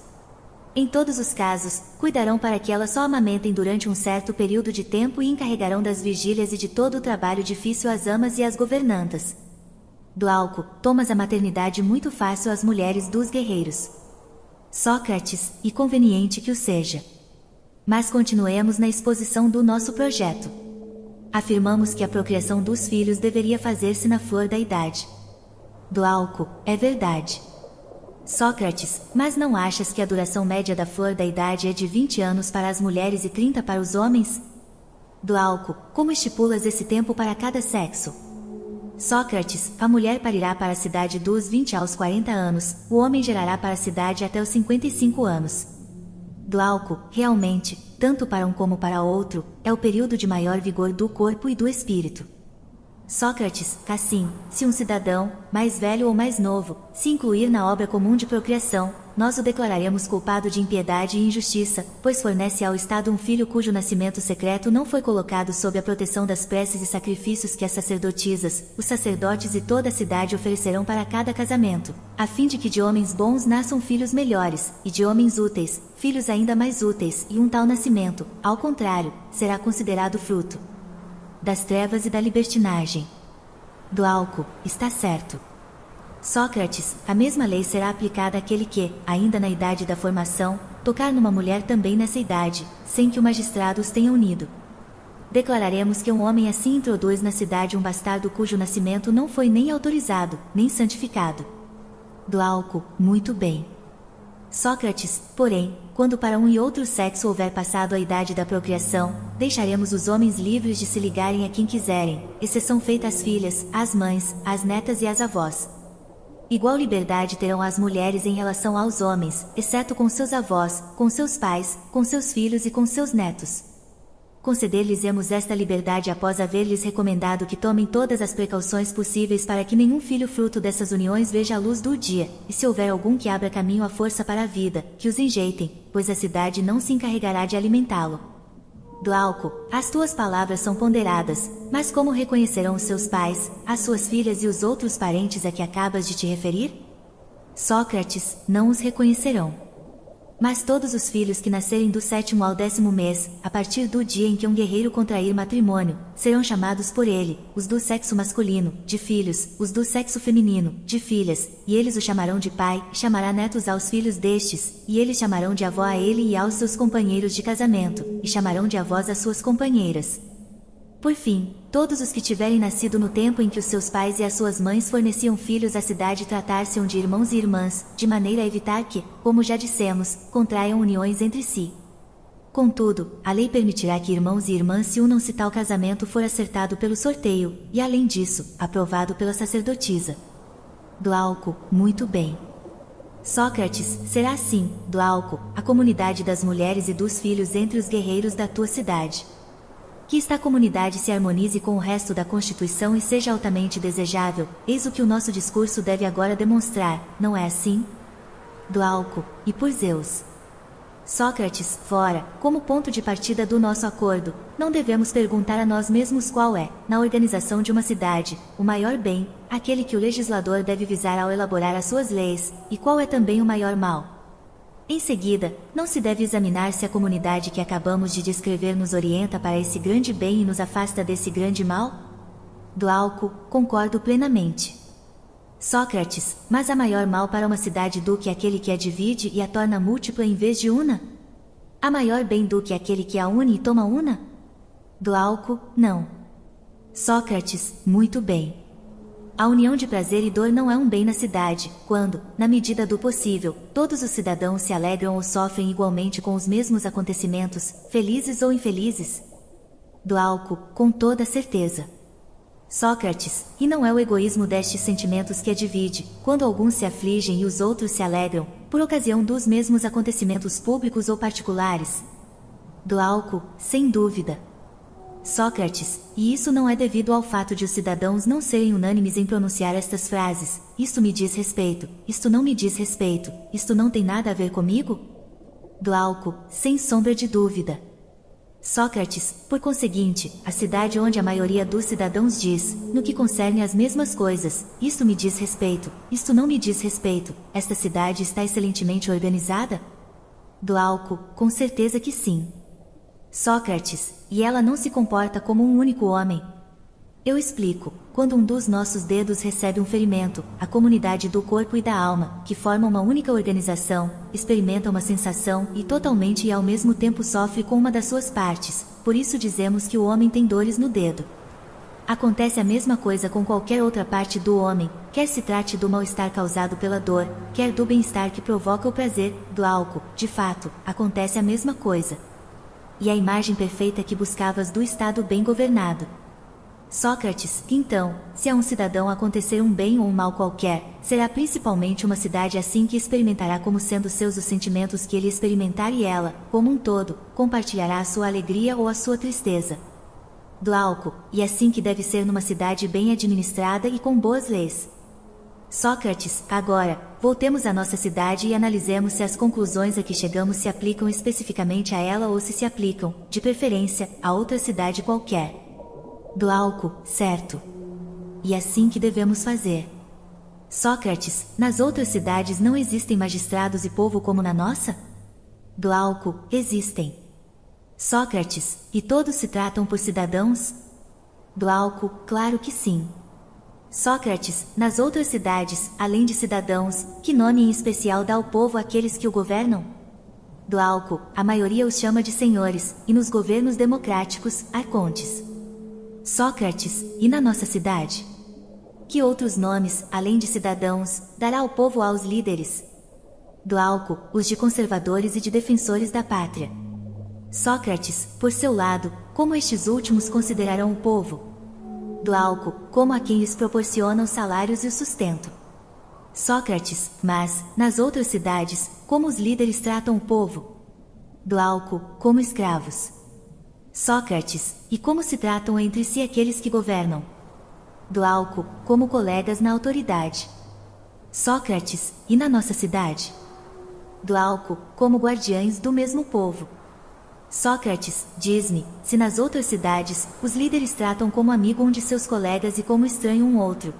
Em todos os casos, cuidarão para que elas só amamentem durante um certo período de tempo e encarregarão das vigílias e de todo o trabalho difícil às amas e às governantas. Glauco, tomas a maternidade muito fácil às mulheres dos guerreiros. Sócrates, e conveniente que o seja. Mas continuemos na exposição do nosso projeto. Afirmamos que a procriação dos filhos deveria fazer-se na flor da idade. Glauco, é verdade. Sócrates, mas não achas que a duração média da flor da idade é de 20 anos para as mulheres e 30 para os homens? Glauco, como estipulas esse tempo para cada sexo? Sócrates, a mulher parirá para a cidade dos 20 aos 40 anos, o homem gerará para a cidade até os 55 anos. Glauco, realmente, tanto para um como para outro, é o período de maior vigor do corpo e do espírito. Sócrates, assim, se um cidadão, mais velho ou mais novo, se incluir na obra comum de procriação, nós o declararemos culpado de impiedade e injustiça, pois fornece ao Estado um filho cujo nascimento secreto não foi colocado sob a proteção das preces e sacrifícios que as sacerdotisas, os sacerdotes e toda a cidade oferecerão para cada casamento, a fim de que de homens bons nasçam filhos melhores, e de homens úteis, filhos ainda mais úteis, e um tal nascimento, ao contrário, será considerado fruto das trevas e da libertinagem. Glauco, está certo. Sócrates, a mesma lei será aplicada àquele que, ainda na idade da formação, tocar numa mulher também nessa idade, sem que o magistrado os tenha unido. Declararemos que um homem assim introduz na cidade um bastardo cujo nascimento não foi nem autorizado, nem santificado. Glauco, muito bem. Sócrates, porém, quando para um e outro sexo houver passado a idade da procriação, deixaremos os homens livres de se ligarem a quem quiserem, exceção feita às filhas, às mães, às netas e às avós. Igual liberdade terão as mulheres em relação aos homens, exceto com seus avós, com seus pais, com seus filhos e com seus netos. Conceder-lhes-emos esta liberdade após haver-lhes recomendado que tomem todas as precauções possíveis para que nenhum filho fruto dessas uniões veja a luz do dia, e se houver algum que abra caminho à força para a vida, que os enjeitem, pois a cidade não se encarregará de alimentá-lo. Glauco, as tuas palavras são ponderadas, mas como reconhecerão os seus pais, as suas filhas e os outros parentes a que acabas de te referir? Sócrates, não os reconhecerão. Mas todos os filhos que nascerem do 7º ao 10º mês, a partir do dia em que um guerreiro contrair matrimônio, serão chamados por ele, os do sexo masculino, de filhos, os do sexo feminino, de filhas, e eles o chamarão de pai, chamará netos aos filhos destes, e eles chamarão de avó a ele e aos seus companheiros de casamento, e chamarão de avós as suas companheiras. Por fim, todos os que tiverem nascido no tempo em que os seus pais e as suas mães forneciam filhos à cidade tratar-se-ão de irmãos e irmãs, de maneira a evitar que, como já dissemos, contraiam uniões entre si. Contudo, a lei permitirá que irmãos e irmãs se unam se tal casamento for acertado pelo sorteio, e além disso, aprovado pela sacerdotisa. Glauco, muito bem. Sócrates, será assim, Glauco, a comunidade das mulheres e dos filhos entre os guerreiros da tua cidade. Que esta comunidade se harmonize com o resto da Constituição e seja altamente desejável, eis o que o nosso discurso deve agora demonstrar, não é assim? Glauco, e por Zeus. Sócrates, fora, como ponto de partida do nosso acordo, não devemos perguntar a nós mesmos qual é, na organização de uma cidade, o maior bem, aquele que o legislador deve visar ao elaborar as suas leis, e qual é também o maior mal. Em seguida, não se deve examinar se a comunidade que acabamos de descrever nos orienta para esse grande bem e nos afasta desse grande mal? Glauco, concordo plenamente. Sócrates, mas há maior mal para uma cidade do que aquele que a divide e a torna múltipla em vez de una? Há maior bem do que aquele que a une e toma una? Glauco, não. Sócrates, muito bem. A união de prazer e dor não é um bem na cidade, quando, na medida do possível, todos os cidadãos se alegram ou sofrem igualmente com os mesmos acontecimentos, felizes ou infelizes. Glauco, com toda certeza. Sócrates, e não é o egoísmo destes sentimentos que a divide, quando alguns se afligem e os outros se alegram, por ocasião dos mesmos acontecimentos públicos ou particulares? Glauco, sem dúvida. Sócrates, e isso não é devido ao fato de os cidadãos não serem unânimes em pronunciar estas frases: isto me diz respeito, isto não me diz respeito, isto não tem nada a ver comigo? Glauco, sem sombra de dúvida. Sócrates, por conseguinte, a cidade onde a maioria dos cidadãos diz, no que concerne às mesmas coisas, isto me diz respeito, isto não me diz respeito, esta cidade está excelentemente organizada? Glauco, com certeza que sim. Sócrates, e ela não se comporta como um único homem? Eu explico. Quando um dos nossos dedos recebe um ferimento, a comunidade do corpo e da alma, que forma uma única organização, experimenta uma sensação e totalmente e ao mesmo tempo sofre com uma das suas partes. Por isso dizemos que o homem tem dores no dedo. Acontece a mesma coisa com qualquer outra parte do homem, quer se trate do mal-estar causado pela dor, quer do bem-estar que provoca o prazer, do álcool. De fato, acontece a mesma coisa. E a imagem perfeita que buscavas do estado bem governado. Sócrates, então, se a um cidadão acontecer um bem ou um mal qualquer, será principalmente uma cidade assim que experimentará como sendo seus os sentimentos que ele experimentar e ela, como um todo, compartilhará a sua alegria ou a sua tristeza. Glauco, e assim que deve ser numa cidade bem administrada e com boas leis. Sócrates, agora, voltemos à nossa cidade e analisemos se as conclusões a que chegamos se aplicam especificamente a ela ou se aplicam, de preferência, a outra cidade qualquer. Glauco, certo. E assim que devemos fazer. Sócrates, nas outras cidades não existem magistrados e povo como na nossa? Glauco, existem. Sócrates, e todos se tratam por cidadãos? Glauco, claro que sim. Sócrates, nas outras cidades, além de cidadãos, que nome em especial dá ao povo àqueles que o governam? Glauco, a maioria os chama de senhores, e nos governos democráticos, arcontes. Sócrates, e na nossa cidade? Que outros nomes, além de cidadãos, dará o povo aos líderes? Glauco, os de conservadores e de defensores da pátria. Sócrates, por seu lado, como estes últimos considerarão o povo? Glauco, como a quem lhes proporciona os salários e o sustento. Sócrates, mas, nas outras cidades, como os líderes tratam o povo? Glauco, como escravos. Sócrates, e como se tratam entre si aqueles que governam? Glauco, como colegas na autoridade. Sócrates, e na nossa cidade? Glauco, como guardiães do mesmo povo. Sócrates, diz-me, se nas outras cidades, os líderes tratam como amigo um de seus colegas e como estranho um outro.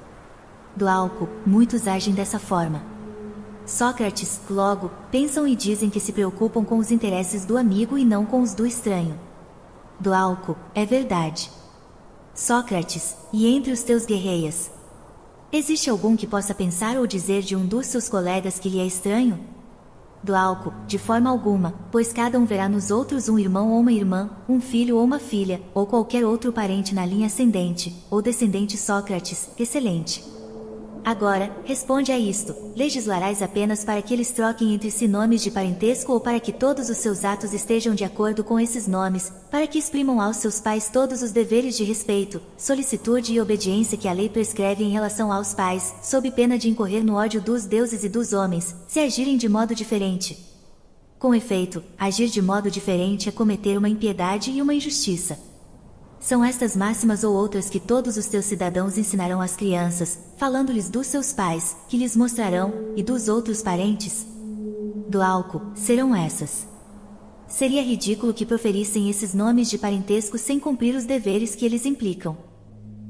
Glauco, muitos agem dessa forma. Sócrates, logo, pensam e dizem que se preocupam com os interesses do amigo e não com os do estranho. Glauco, é verdade. Sócrates, e entre os teus guerreiros? Existe algum que possa pensar ou dizer de um dos seus colegas que lhe é estranho? Glauco, de forma alguma, pois cada um verá nos outros um irmão ou uma irmã, um filho ou uma filha, ou qualquer outro parente na linha ascendente, ou descendente. Sócrates, excelente. Agora, responde a isto: legislarás apenas para que eles troquem entre si nomes de parentesco ou para que todos os seus atos estejam de acordo com esses nomes, para que exprimam aos seus pais todos os deveres de respeito, solicitude e obediência que a lei prescreve em relação aos pais, sob pena de incorrer no ódio dos deuses e dos homens, se agirem de modo diferente? Com efeito, agir de modo diferente é cometer uma impiedade e uma injustiça. São estas máximas ou outras que todos os teus cidadãos ensinarão às crianças, falando-lhes dos seus pais, que lhes mostrarão, e dos outros parentes? Glauco, serão essas. Seria ridículo que proferissem esses nomes de parentesco sem cumprir os deveres que eles implicam.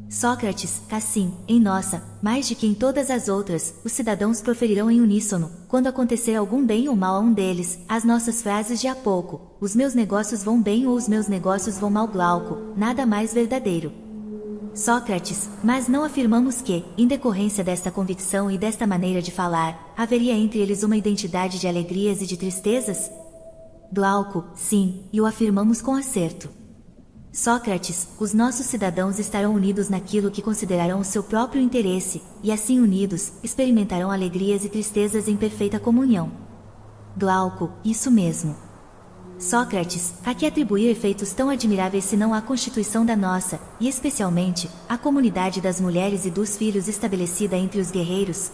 Sócrates, assim, em nossa, mais de que em todas as outras, os cidadãos proferirão em uníssono, quando acontecer algum bem ou mal a um deles, as nossas frases de há pouco: os meus negócios vão bem ou os meus negócios vão mal. Glauco, nada mais verdadeiro. Sócrates, mas não afirmamos que, em decorrência desta convicção e desta maneira de falar, haveria entre eles uma identidade de alegrias e de tristezas? Glauco, sim, e o afirmamos com acerto. Sócrates, os nossos cidadãos estarão unidos naquilo que considerarão o seu próprio interesse, e assim unidos, experimentarão alegrias e tristezas em perfeita comunhão. Glauco, isso mesmo. Sócrates, a que atribuir efeitos tão admiráveis senão à constituição da nossa, e especialmente, à comunidade das mulheres e dos filhos estabelecida entre os guerreiros?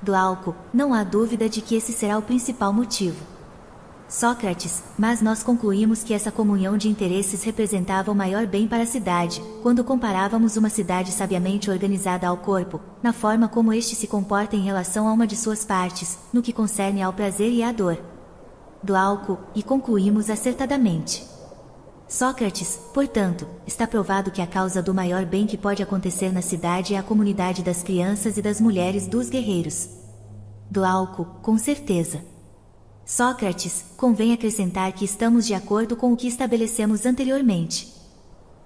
Glauco, não há dúvida de que esse será o principal motivo. Sócrates, mas nós concluímos que essa comunhão de interesses representava o maior bem para a cidade, quando comparávamos uma cidade sabiamente organizada ao corpo, na forma como este se comporta em relação a uma de suas partes, no que concerne ao prazer e à dor. Glauco, e concluímos acertadamente. Sócrates, portanto, está provado que a causa do maior bem que pode acontecer na cidade é a comunidade das crianças e das mulheres dos guerreiros. Glauco, com certeza. Sócrates, convém acrescentar que estamos de acordo com o que estabelecemos anteriormente.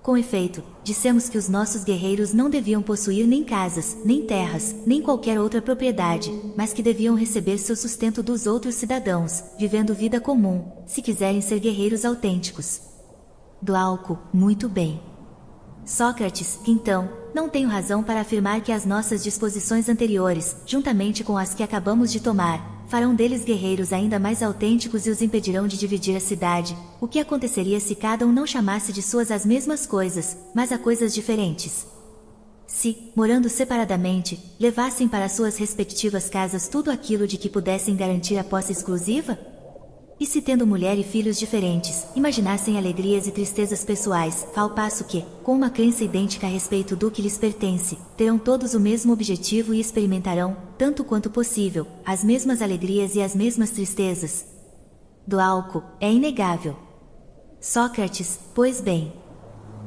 Com efeito, dissemos que os nossos guerreiros não deviam possuir nem casas, nem terras, nem qualquer outra propriedade, mas que deviam receber seu sustento dos outros cidadãos, vivendo vida comum, se quiserem ser guerreiros autênticos. Glauco, muito bem. Sócrates, então, não tenho razão para afirmar que as nossas disposições anteriores, juntamente com as que acabamos de tomar, farão deles guerreiros ainda mais autênticos e os impedirão de dividir a cidade. O que aconteceria se cada um não chamasse de suas as mesmas coisas, mas a coisas diferentes? Se, morando separadamente, levassem para suas respectivas casas tudo aquilo de que pudessem garantir a posse exclusiva? E se, tendo mulher e filhos diferentes, imaginassem alegrias e tristezas pessoais, ao passo que, com uma crença idêntica a respeito do que lhes pertence, terão todos o mesmo objetivo e experimentarão, tanto quanto possível, as mesmas alegrias e as mesmas tristezas? Glauco, é inegável. Sócrates, pois bem.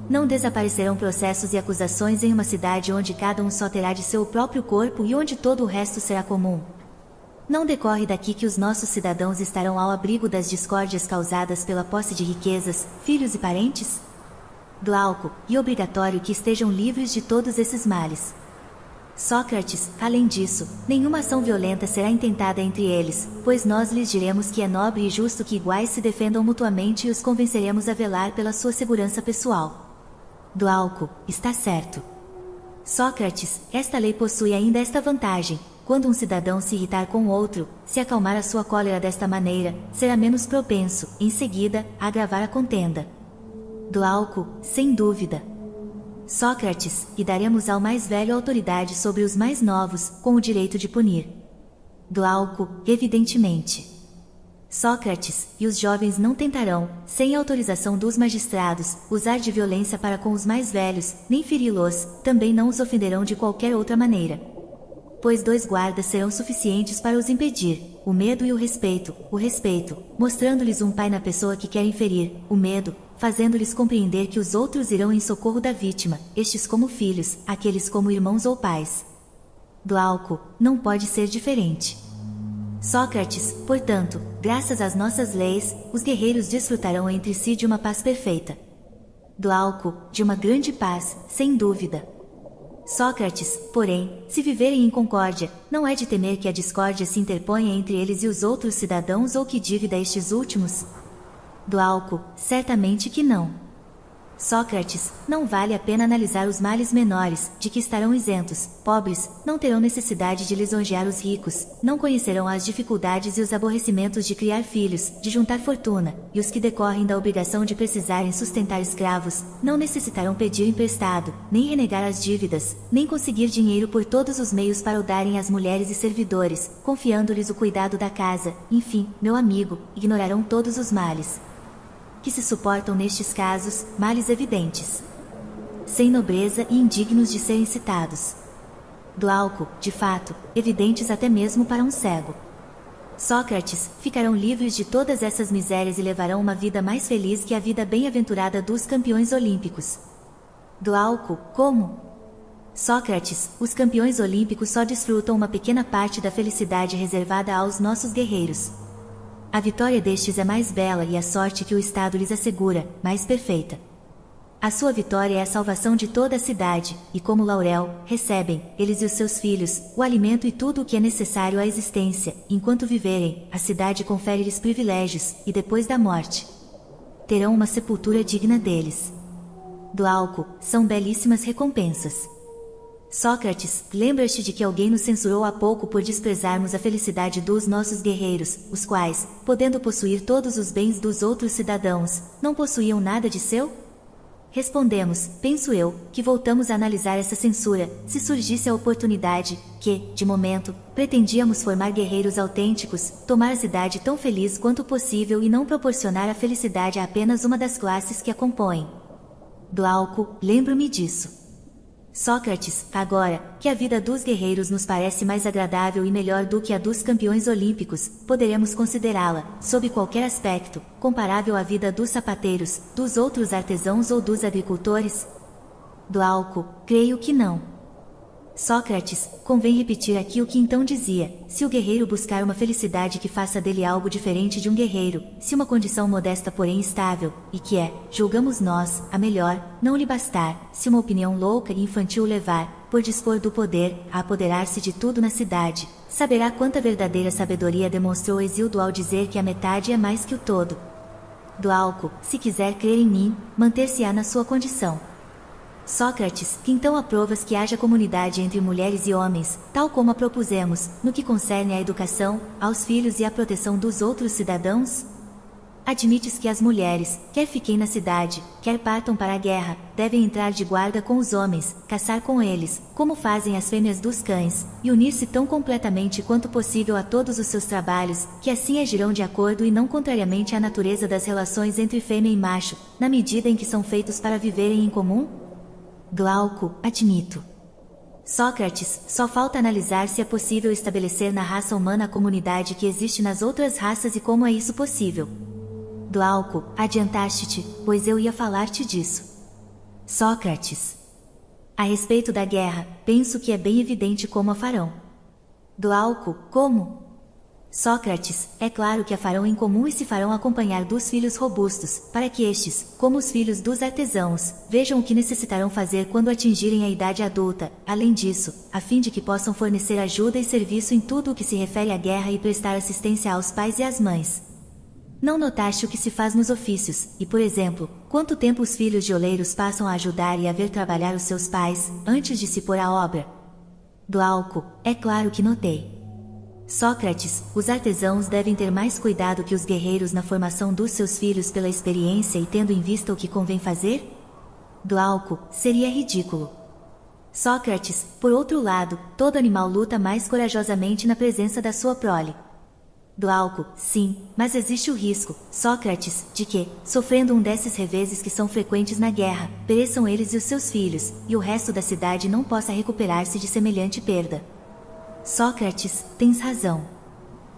Não desaparecerão processos e acusações em uma cidade onde cada um só terá de seu próprio corpo e onde todo o resto será comum. Não decorre daqui que os nossos cidadãos estarão ao abrigo das discórdias causadas pela posse de riquezas, filhos e parentes? Glauco, e obrigatório que estejam livres de todos esses males. Sócrates, além disso, nenhuma ação violenta será intentada entre eles, pois nós lhes diremos que é nobre e justo que iguais se defendam mutuamente e os convenceremos a velar pela sua segurança pessoal. Glauco, está certo. Sócrates, esta lei possui ainda esta vantagem. Quando um cidadão se irritar com outro, se acalmar a sua cólera desta maneira, será menos propenso, em seguida, a agravar a contenda. Glauco, sem dúvida. Sócrates, e daremos ao mais velho autoridade sobre os mais novos, com o direito de punir. Glauco, evidentemente. Sócrates, e os jovens não tentarão, sem autorização dos magistrados, usar de violência para com os mais velhos, nem feri-los, também não os ofenderão de qualquer outra maneira. Pois 2 guardas serão suficientes para os impedir, o medo e o respeito, mostrando-lhes um pai na pessoa que querem ferir, o medo, fazendo-lhes compreender que os outros irão em socorro da vítima, estes como filhos, aqueles como irmãos ou pais. Glauco, não pode ser diferente. Sócrates, portanto, graças às nossas leis, os guerreiros desfrutarão entre si de uma paz perfeita. Glauco, de uma grande paz, sem dúvida. Sócrates, porém, se viverem em concórdia, não é de temer que a discórdia se interponha entre eles e os outros cidadãos ou que divida estes últimos? Glauco, certamente que não. Sócrates, não vale a pena analisar os males menores, de que estarão isentos. Pobres, não terão necessidade de lisonjear os ricos, não conhecerão as dificuldades e os aborrecimentos de criar filhos, de juntar fortuna, e os que decorrem da obrigação de precisarem sustentar escravos, não necessitarão pedir emprestado, nem renegar as dívidas, nem conseguir dinheiro por todos os meios para o darem às mulheres e servidores, confiando-lhes o cuidado da casa. Enfim, meu amigo, ignorarão todos os males que se suportam nestes casos, males evidentes, sem nobreza e indignos de serem citados. Glauco, de fato, evidentes até mesmo para um cego. Sócrates, ficarão livres de todas essas misérias e levarão uma vida mais feliz que a vida bem-aventurada dos campeões olímpicos. Glauco, como? Sócrates, os campeões olímpicos só desfrutam uma pequena parte da felicidade reservada aos nossos guerreiros. A vitória destes é mais bela e a sorte que o Estado lhes assegura, mais perfeita. A sua vitória é a salvação de toda a cidade, e como laurel, recebem, eles e os seus filhos, o alimento e tudo o que é necessário à existência. Enquanto viverem, a cidade confere-lhes privilégios, e depois da morte, terão uma sepultura digna deles. Glauco, são belíssimas recompensas. Sócrates, lembra-te de que alguém nos censurou há pouco por desprezarmos a felicidade dos nossos guerreiros, os quais, podendo possuir todos os bens dos outros cidadãos, não possuíam nada de seu? Respondemos, penso eu, que voltamos a analisar essa censura, se surgisse a oportunidade, que, de momento, pretendíamos formar guerreiros autênticos, tomar a cidade tão feliz quanto possível e não proporcionar a felicidade a apenas uma das classes que a compõem. Glauco, lembro-me disso. Sócrates, agora, que a vida dos guerreiros nos parece mais agradável e melhor do que a dos campeões olímpicos, poderemos considerá-la, sob qualquer aspecto, comparável à vida dos sapateiros, dos outros artesãos ou dos agricultores? Glauco, creio que não. Sócrates, convém repetir aqui o que então dizia, se o guerreiro buscar uma felicidade que faça dele algo diferente de um guerreiro, se uma condição modesta porém estável, e que é, julgamos nós, a melhor, não lhe bastar, se uma opinião louca e infantil o levar, por dispor do poder, a apoderar-se de tudo na cidade, saberá quanta verdadeira sabedoria demonstrou Hesíodo ao dizer que a metade é mais que o todo. Glauco, se quiser crer em mim, manter-se-á na sua condição. Sócrates, que então aprovas que haja comunidade entre mulheres e homens, tal como a propusemos, no que concerne à educação, aos filhos e à proteção dos outros cidadãos? Admites que as mulheres, quer fiquem na cidade, quer partam para a guerra, devem entrar de guarda com os homens, caçar com eles, como fazem as fêmeas dos cães, e unir-se tão completamente quanto possível a todos os seus trabalhos, que assim agirão de acordo e não contrariamente à natureza das relações entre fêmea e macho, na medida em que são feitos para viverem em comum? Glauco, admito. Sócrates, só falta analisar se é possível estabelecer na raça humana a comunidade que existe nas outras raças e como é isso possível. Glauco, adiantaste-te, pois eu ia falar-te disso. Sócrates. A respeito da guerra, penso que é bem evidente como a farão. Glauco, como? Sócrates, é claro que a farão em comum e se farão acompanhar dos filhos robustos, para que estes, como os filhos dos artesãos, vejam o que necessitarão fazer quando atingirem a idade adulta, além disso, a fim de que possam fornecer ajuda e serviço em tudo o que se refere à guerra e prestar assistência aos pais e às mães. Não notaste o que se faz nos ofícios, e por exemplo, quanto tempo os filhos de oleiros passam a ajudar e a ver trabalhar os seus pais, antes de se pôr à obra? Glauco, é claro que notei. Sócrates, os artesãos devem ter mais cuidado que os guerreiros na formação dos seus filhos pela experiência e tendo em vista o que convém fazer? Glauco, seria ridículo. Sócrates, por outro lado, todo animal luta mais corajosamente na presença da sua prole. Glauco, sim, mas existe o risco, Sócrates, de que, sofrendo um desses reveses que são frequentes na guerra, pereçam eles e os seus filhos, e o resto da cidade não possa recuperar-se de semelhante perda. Sócrates, tens razão.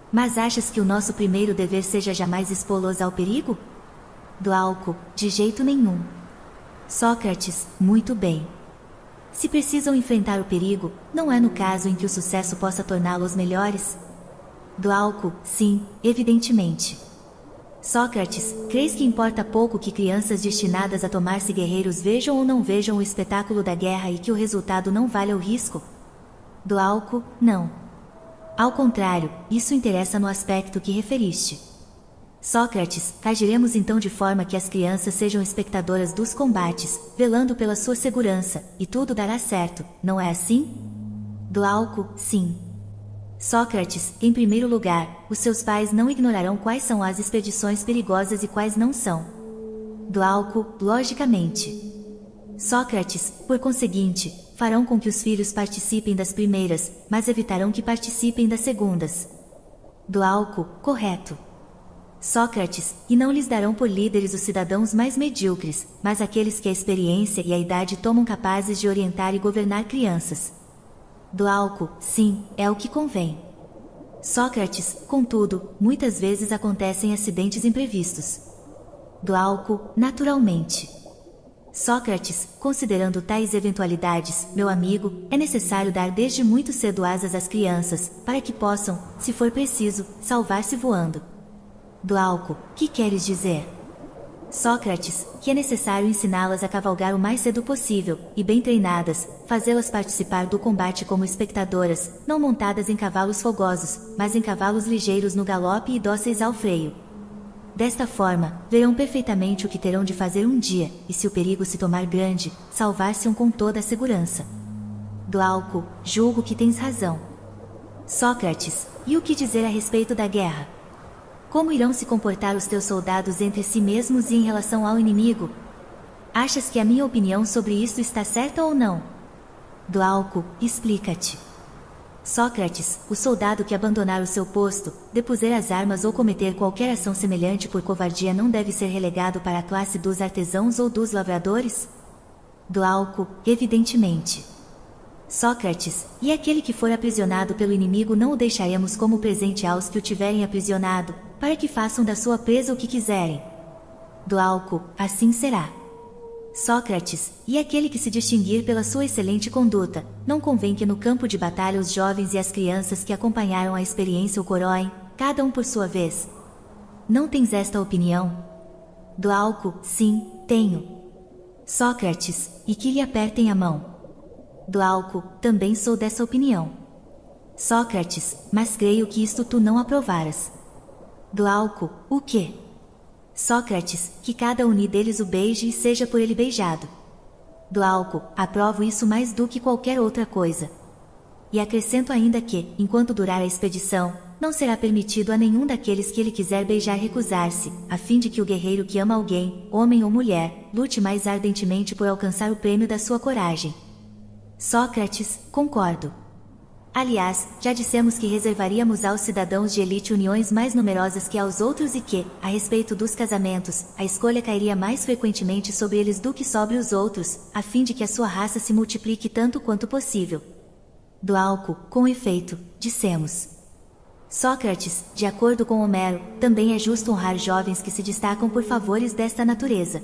Mas achas que o nosso primeiro dever seja jamais expô-los ao perigo? Glauco, de jeito nenhum. Sócrates, muito bem. Se precisam enfrentar o perigo, não é no caso em que o sucesso possa torná-los melhores? Glauco, sim, evidentemente. Sócrates, crês que importa pouco que crianças destinadas a tornar-se guerreiros vejam ou não vejam o espetáculo da guerra e que o resultado não valha o risco? Glauco, não. Ao contrário, isso interessa no aspecto que referiste. Sócrates, agiremos então de forma que as crianças sejam espectadoras dos combates, velando pela sua segurança, e tudo dará certo, não é assim? Glauco, sim. Sócrates, em primeiro lugar, os seus pais não ignorarão quais são as expedições perigosas e quais não são. Glauco, logicamente. Sócrates, por conseguinte, farão com que os filhos participem das primeiras, mas evitarão que participem das segundas. Glauco, correto. Sócrates, e não lhes darão por líderes os cidadãos mais medíocres, mas aqueles que a experiência e a idade tomam capazes de orientar e governar crianças. Glauco, sim, é o que convém. Sócrates, contudo, muitas vezes acontecem acidentes imprevistos. Glauco, naturalmente. Sócrates, considerando tais eventualidades, meu amigo, é necessário dar desde muito cedo asas às crianças, para que possam, se for preciso, salvar-se voando. Glauco, que queres dizer? Sócrates, que é necessário ensiná-las a cavalgar o mais cedo possível, e bem treinadas, fazê-las participar do combate como espectadoras, não montadas em cavalos fogosos, mas em cavalos ligeiros no galope e dóceis ao freio. Desta forma, verão perfeitamente o que terão de fazer um dia, e se o perigo se tomar grande, salvar-se-ão com toda a segurança. Glauco, julgo que tens razão. Sócrates, e o que dizer a respeito da guerra? Como irão se comportar os teus soldados entre si mesmos e em relação ao inimigo? Achas que a minha opinião sobre isso está certa ou não? Glauco, explica-te. Sócrates, o soldado que abandonar o seu posto, depuser as armas ou cometer qualquer ação semelhante por covardia não deve ser relegado para a classe dos artesãos ou dos lavradores? Glauco, evidentemente. Sócrates, e aquele que for aprisionado pelo inimigo não o deixaremos como presente aos que o tiverem aprisionado, para que façam da sua presa o que quiserem. Glauco, assim será. Sócrates, e aquele que se distinguir pela sua excelente conduta, não convém que no campo de batalha os jovens e as crianças que acompanharam a experiência o coroem, cada um por sua vez? Não tens esta opinião? Glauco, sim, tenho. Sócrates, e que lhe apertem a mão. Glauco, também sou dessa opinião. Sócrates, mas creio que isto tu não aprovaras. Glauco, o quê? Sócrates, que cada um deles o beije e seja por ele beijado. Glauco, aprovo isso mais do que qualquer outra coisa. E acrescento ainda que, enquanto durar a expedição, não será permitido a nenhum daqueles que ele quiser beijar recusar-se, a fim de que o guerreiro que ama alguém, homem ou mulher, lute mais ardentemente por alcançar o prêmio da sua coragem. Sócrates, concordo. Aliás, já dissemos que reservaríamos aos cidadãos de elite uniões mais numerosas que aos outros e que, a respeito dos casamentos, a escolha cairia mais frequentemente sobre eles do que sobre os outros, a fim de que a sua raça se multiplique tanto quanto possível. Glauco, com efeito, dissemos. Sócrates, de acordo com Homero, também é justo honrar jovens que se destacam por favores desta natureza.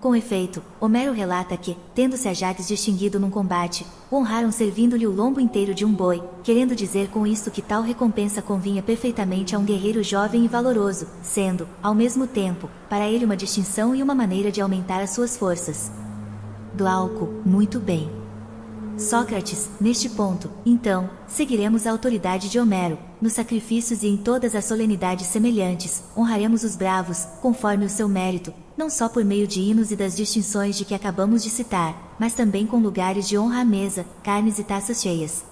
Com efeito, Homero relata que, tendo-se Ajax distinguido num combate, o honraram servindo-lhe o lombo inteiro de um boi, querendo dizer com isto que tal recompensa convinha perfeitamente a um guerreiro jovem e valoroso, sendo, ao mesmo tempo, para ele uma distinção e uma maneira de aumentar as suas forças. Glauco, muito bem. Sócrates, neste ponto, então, seguiremos a autoridade de Homero, nos sacrifícios e em todas as solenidades semelhantes, honraremos os bravos, conforme o seu mérito, não só por meio de hinos e das distinções de que acabamos de citar, mas também com lugares de honra à mesa, carnes e taças cheias.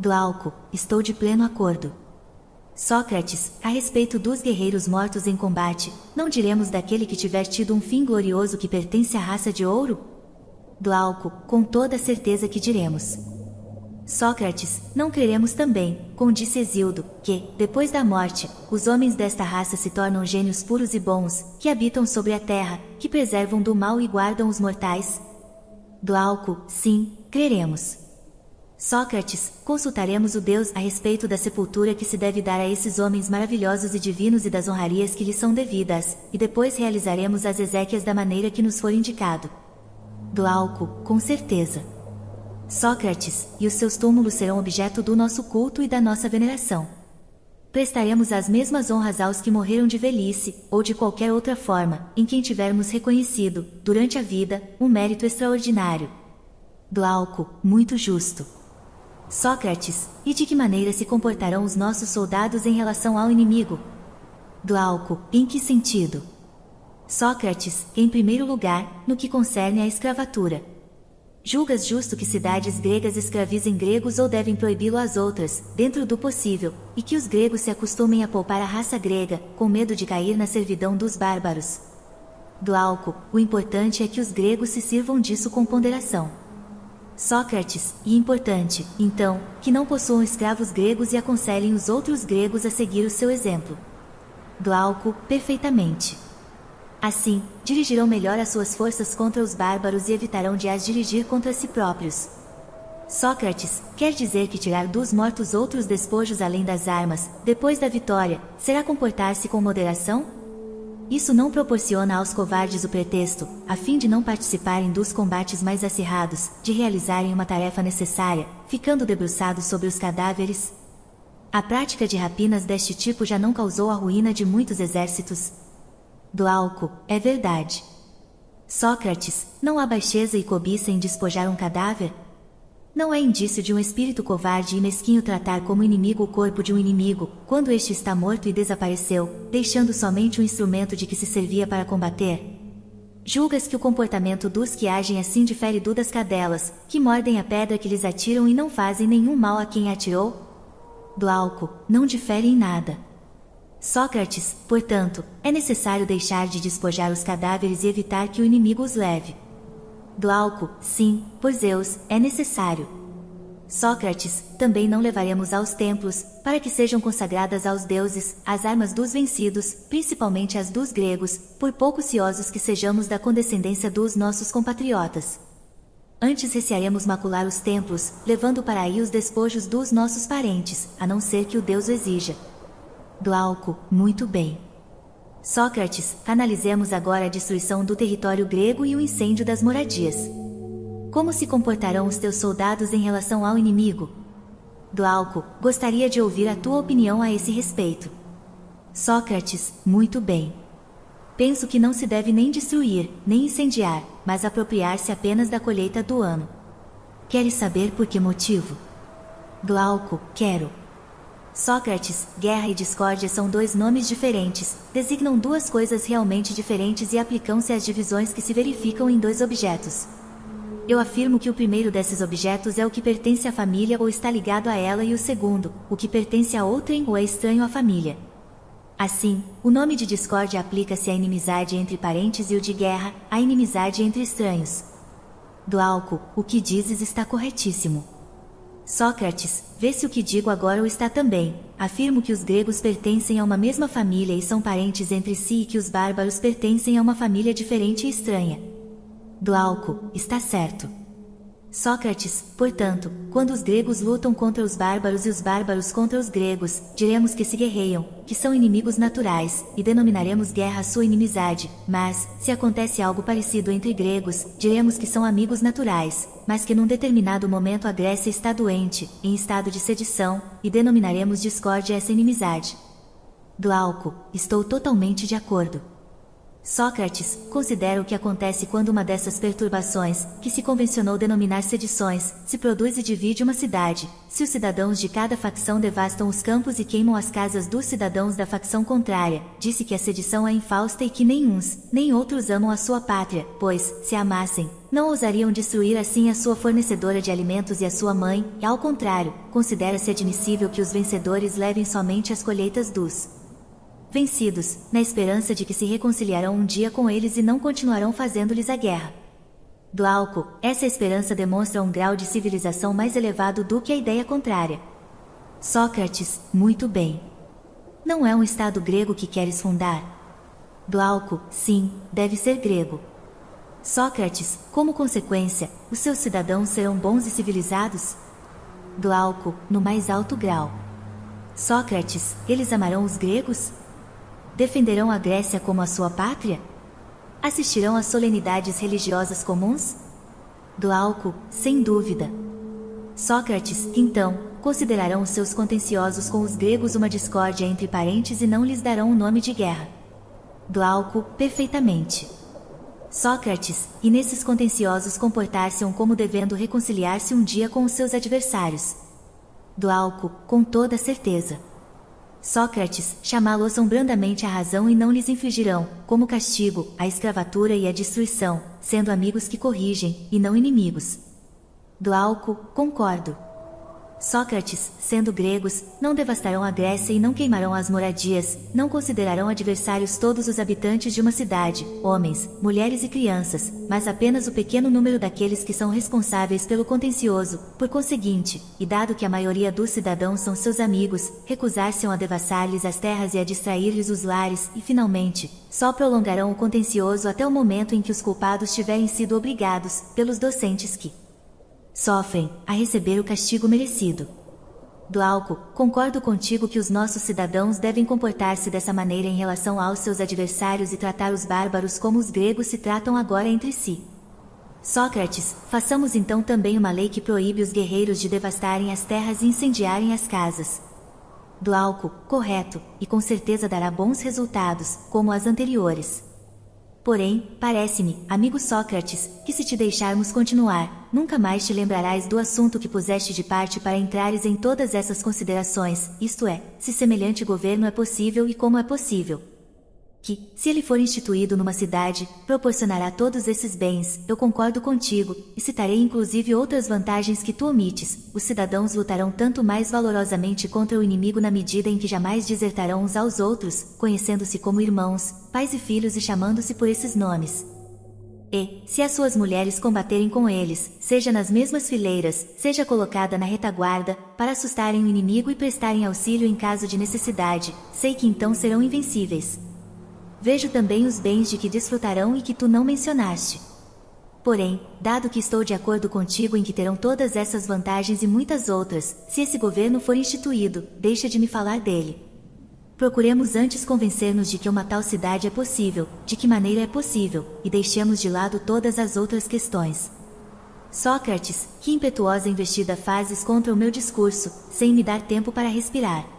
Glauco, estou de pleno acordo. Sócrates, a respeito dos guerreiros mortos em combate, não diremos daquele que tiver tido um fim glorioso que pertence à raça de ouro? Glauco, com toda a certeza que diremos. Sócrates, não creremos também, como disse Hesíodo, que, depois da morte, os homens desta raça se tornam gênios puros e bons, que habitam sobre a terra, que preservam do mal e guardam os mortais? Glauco, sim, creremos. Sócrates, consultaremos o Deus a respeito da sepultura que se deve dar a esses homens maravilhosos e divinos e das honrarias que lhes são devidas, e depois realizaremos as exéquias da maneira que nos for indicado. Glauco, com certeza. Sócrates, e os seus túmulos serão objeto do nosso culto e da nossa veneração. Prestaremos as mesmas honras aos que morreram de velhice, ou de qualquer outra forma, em quem tivermos reconhecido, durante a vida, um mérito extraordinário. Glauco, muito justo. Sócrates, e de que maneira se comportarão os nossos soldados em relação ao inimigo? Glauco, em que sentido? Sócrates, em primeiro lugar, no que concerne à escravatura. Julgas justo que cidades gregas escravizem gregos ou devem proibi-lo às outras, dentro do possível, e que os gregos se acostumem a poupar a raça grega, com medo de cair na servidão dos bárbaros? Glauco, o importante é que os gregos se sirvam disso com ponderação. Sócrates, e importante, então, que não possuam escravos gregos e aconselhem os outros gregos a seguir o seu exemplo. Glauco, perfeitamente. Assim, dirigirão melhor as suas forças contra os bárbaros e evitarão de as dirigir contra si próprios. Sócrates, quer dizer que tirar dos mortos outros despojos além das armas, depois da vitória, será comportar-se com moderação? Isso não proporciona aos covardes o pretexto, a fim de não participarem dos combates mais acirrados, de realizarem uma tarefa necessária, ficando debruçados sobre os cadáveres? A prática de rapinas deste tipo já não causou a ruína de muitos exércitos? Glauco, é verdade. Sócrates, não há baixeza e cobiça em despojar um cadáver? Não é indício de um espírito covarde e mesquinho tratar como inimigo o corpo de um inimigo, quando este está morto e desapareceu, deixando somente o instrumento de que se servia para combater? Julgas que o comportamento dos que agem assim difere do das cadelas, que mordem a pedra que lhes atiram e não fazem nenhum mal a quem a atirou? Glauco, não difere em nada. Sócrates, portanto, é necessário deixar de despojar os cadáveres e evitar que o inimigo os leve. Glauco, sim, por Zeus, é necessário. Sócrates, também não levaremos aos templos, para que sejam consagradas aos deuses, as armas dos vencidos, principalmente as dos gregos, por pouco ciosos que sejamos da condescendência dos nossos compatriotas. Antes recearemos macular os templos, levando para aí os despojos dos nossos parentes, a não ser que o Deus o exija. Glauco, muito bem. Sócrates, analisemos agora a destruição do território grego e o incêndio das moradias. Como se comportarão os teus soldados em relação ao inimigo? Glauco, gostaria de ouvir a tua opinião a esse respeito. Sócrates, muito bem. Penso que não se deve nem destruir, nem incendiar, mas apropriar-se apenas da colheita do ano. Queres saber por que motivo? Glauco, quero. Sócrates, guerra e discórdia são dois nomes diferentes, designam duas coisas realmente diferentes e aplicam-se às divisões que se verificam em dois objetos. Eu afirmo que o primeiro desses objetos é o que pertence à família ou está ligado a ela e o segundo, o que pertence a outrem ou é estranho à família. Assim, o nome de discórdia aplica-se à inimizade entre parentes e o de guerra, à inimizade entre estranhos. Glauco, o que dizes está corretíssimo. Sócrates, vê se o que digo agora o está também. Afirmo que os gregos pertencem a uma mesma família e são parentes entre si e que os bárbaros pertencem a uma família diferente e estranha. Glauco, está certo. Sócrates, portanto, quando os gregos lutam contra os bárbaros e os bárbaros contra os gregos, diremos que se guerreiam, que são inimigos naturais, e denominaremos guerra a sua inimizade, mas, se acontece algo parecido entre gregos, diremos que são amigos naturais, mas que num determinado momento a Grécia está doente, em estado de sedição, e denominaremos discórdia essa inimizade. Glauco, estou totalmente de acordo. Sócrates, considera o que acontece quando uma dessas perturbações, que se convencionou denominar sedições, se produz e divide uma cidade, se os cidadãos de cada facção devastam os campos e queimam as casas dos cidadãos da facção contrária, disse que a sedição é infausta e que nem uns, nem outros amam a sua pátria, pois, se a amassem, não ousariam destruir assim a sua fornecedora de alimentos e a sua mãe, e ao contrário, considera-se admissível que os vencedores levem somente as colheitas dos vencidos, na esperança de que se reconciliarão um dia com eles e não continuarão fazendo-lhes a guerra. Glauco, essa esperança demonstra um grau de civilização mais elevado do que a ideia contrária. Sócrates, muito bem. Não é um estado grego que queres fundar? Glauco, sim, deve ser grego. Sócrates, como consequência, os seus cidadãos serão bons e civilizados? Glauco, no mais alto grau. Sócrates, eles amarão os gregos? Defenderão a Grécia como a sua pátria? Assistirão às solenidades religiosas comuns? Glauco, sem dúvida. Sócrates, então, considerarão os seus contenciosos com os gregos uma discórdia entre parentes e não lhes darão o nome de guerra. Glauco, perfeitamente. Sócrates, e nesses contenciosos comportar-se-ão como devendo reconciliar-se um dia com os seus adversários. Glauco, com toda certeza. Sócrates, chamá-los-ão brandamente à razão e não lhes infligirão, como castigo, a escravatura e a destruição, sendo amigos que corrigem, e não inimigos. Glauco, concordo. Sócrates, sendo gregos, não devastarão a Grécia e não queimarão as moradias, não considerarão adversários todos os habitantes de uma cidade, homens, mulheres e crianças, mas apenas o pequeno número daqueles que são responsáveis pelo contencioso, por conseguinte, e dado que a maioria dos cidadãos são seus amigos, recusar-se-ão a devassar-lhes as terras e a distrair-lhes os lares, e finalmente, só prolongarão o contencioso até o momento em que os culpados tiverem sido obrigados, pelos docentes que sofrem, a receber o castigo merecido. Glauco, concordo contigo que os nossos cidadãos devem comportar-se dessa maneira em relação aos seus adversários e tratar os bárbaros como os gregos se tratam agora entre si. Sócrates, façamos então também uma lei que proíbe os guerreiros de devastarem as terras e incendiarem as casas. Glauco, correto, e com certeza dará bons resultados, como as anteriores. Porém, parece-me, amigo Sócrates, que se te deixarmos continuar, nunca mais te lembrarás do assunto que puseste de parte para entrares em todas essas considerações, isto é, se semelhante governo é possível e como é possível. que, se ele for instituído numa cidade, proporcionará todos esses bens. Eu concordo contigo, e citarei inclusive outras vantagens que tu omites. Os cidadãos lutarão tanto mais valorosamente contra o inimigo na medida em que jamais desertarão uns aos outros, conhecendo-se como irmãos, pais e filhos e chamando-se por esses nomes. E, se as suas mulheres combaterem com eles, seja nas mesmas fileiras, seja colocada na retaguarda, para assustarem o inimigo e prestarem auxílio em caso de necessidade, sei que então serão invencíveis. Vejo também os bens de que desfrutarão e que tu não mencionaste. Porém, dado que estou de acordo contigo em que terão todas essas vantagens e muitas outras, se esse governo for instituído, deixa de me falar dele. Procuremos antes convencer-nos de que uma tal cidade é possível, de que maneira é possível, e deixemos de lado todas as outras questões. Sócrates, que impetuosa investida fazes contra o meu discurso, sem me dar tempo para respirar.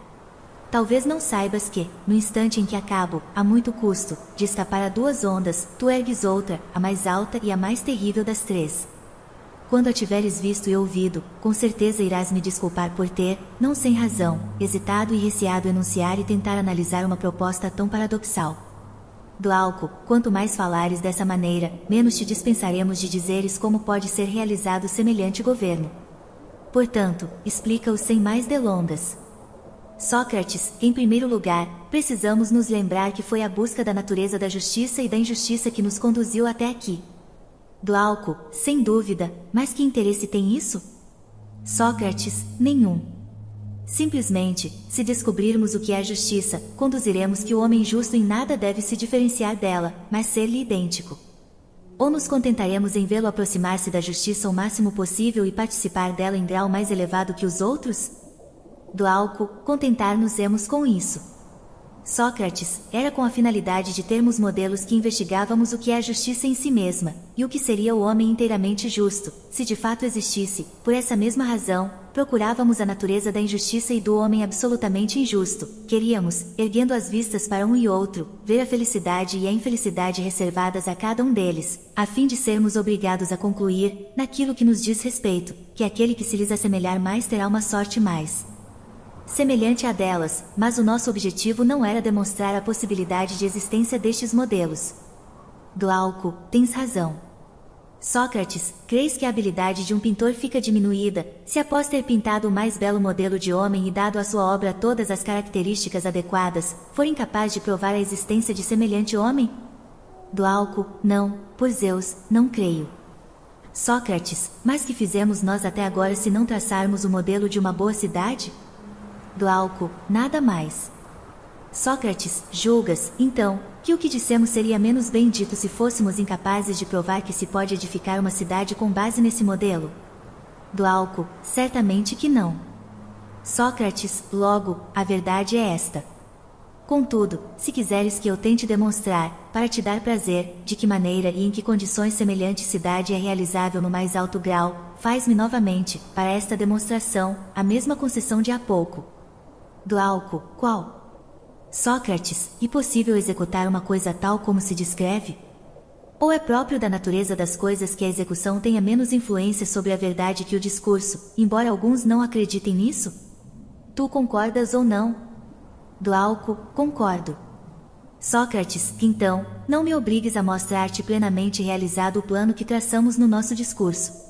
Talvez não saibas que, no instante em que acabo, a muito custo, de escapar a duas ondas, tu ergues outra, a mais alta e a mais terrível das três. Quando a tiveres visto e ouvido, com certeza irás me desculpar por ter, não sem razão, hesitado e receado enunciar e tentar analisar uma proposta tão paradoxal. Glauco, quanto mais falares dessa maneira, menos te dispensaremos de dizeres como pode ser realizado semelhante governo. Portanto, explica-o sem mais delongas. Sócrates, em primeiro lugar, precisamos nos lembrar que foi a busca da natureza da justiça e da injustiça que nos conduziu até aqui. Glauco, sem dúvida, mas que interesse tem isso? Sócrates, nenhum. Simplesmente, se descobrirmos o que é a justiça, conduziremos que o homem justo em nada deve se diferenciar dela, mas ser-lhe idêntico. Ou nos contentaremos em vê-lo aproximar-se da justiça o máximo possível e participar dela em grau mais elevado que os outros? Glauco, contentar-nos-emos com isso. Sócrates, era com a finalidade de termos modelos que investigávamos o que é a justiça em si mesma, e o que seria o homem inteiramente justo, se de fato existisse. Por essa mesma razão, procurávamos a natureza da injustiça e do homem absolutamente injusto. Queríamos, erguendo as vistas para um e outro, ver a felicidade e a infelicidade reservadas a cada um deles, a fim de sermos obrigados a concluir, naquilo que nos diz respeito, que aquele que se lhes assemelhar mais terá uma sorte mais semelhante à delas, mas o nosso objetivo não era demonstrar a possibilidade de existência destes modelos. Glauco, tens razão. Sócrates, creis que a habilidade de um pintor fica diminuída, se após ter pintado o mais belo modelo de homem e dado à sua obra todas as características adequadas, for incapaz de provar a existência de semelhante homem? Glauco, não, por Zeus, não creio. Sócrates, mas que fizemos nós até agora se não traçarmos o modelo de uma boa cidade? Glauco, nada mais. Sócrates, julgas, então, que o que dissemos seria menos bem dito se fôssemos incapazes de provar que se pode edificar uma cidade com base nesse modelo? Glauco, certamente que não. Sócrates, logo, a verdade é esta. Contudo, se quiseres que eu tente demonstrar, para te dar prazer, de que maneira e em que condições semelhante cidade é realizável no mais alto grau, faz-me novamente, para esta demonstração, a mesma concessão de há pouco. Glauco, qual? Sócrates, é possível executar uma coisa tal como se descreve? Ou é próprio da natureza das coisas que a execução tenha menos influência sobre a verdade que o discurso, embora alguns não acreditem nisso? Tu concordas ou não? Glauco, concordo. Sócrates, então, não me obrigues a mostrar-te plenamente realizado o plano que traçamos no nosso discurso.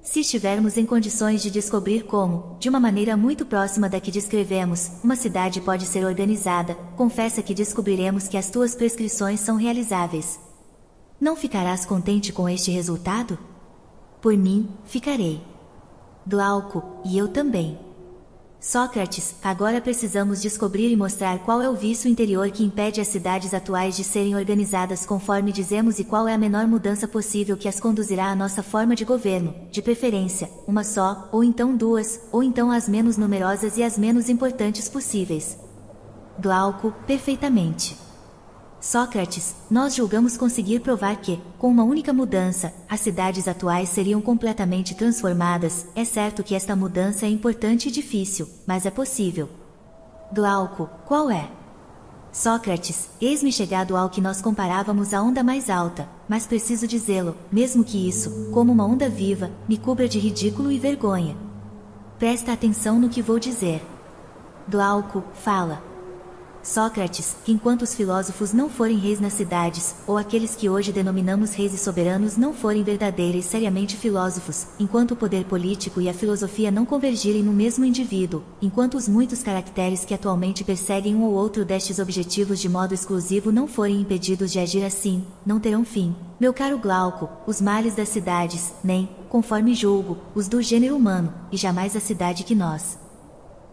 Se estivermos em condições de descobrir como, de uma maneira muito próxima da que descrevemos, uma cidade pode ser organizada, confessa que descobriremos que as tuas prescrições são realizáveis. Não ficarás contente com este resultado? Por mim, ficarei. Glauco, e eu também. Sócrates, agora precisamos descobrir e mostrar qual é o vício interior que impede as cidades atuais de serem organizadas conforme dizemos e qual é a menor mudança possível que as conduzirá à nossa forma de governo, de preferência, uma só, ou então duas, ou então as menos numerosas e as menos importantes possíveis. Glauco, perfeitamente. Sócrates, nós julgamos conseguir provar que, com uma única mudança, as cidades atuais seriam completamente transformadas. É certo que esta mudança é importante e difícil, mas é possível. Glauco, qual é? Sócrates, eis-me chegado ao que nós comparávamos à onda mais alta, mas preciso dizê-lo, mesmo que isso, como uma onda viva, me cubra de ridículo e vergonha. Presta atenção no que vou dizer. Glauco, fala. Sócrates, que enquanto os filósofos não forem reis nas cidades, ou aqueles que hoje denominamos reis e soberanos não forem verdadeiros e seriamente filósofos, enquanto o poder político e a filosofia não convergirem no mesmo indivíduo, enquanto os muitos caracteres que atualmente perseguem um ou outro destes objetivos de modo exclusivo não forem impedidos de agir assim, não terão fim. Meu caro Glauco, os males das cidades, nem, conforme julgo, os do gênero humano, e jamais a cidade que nós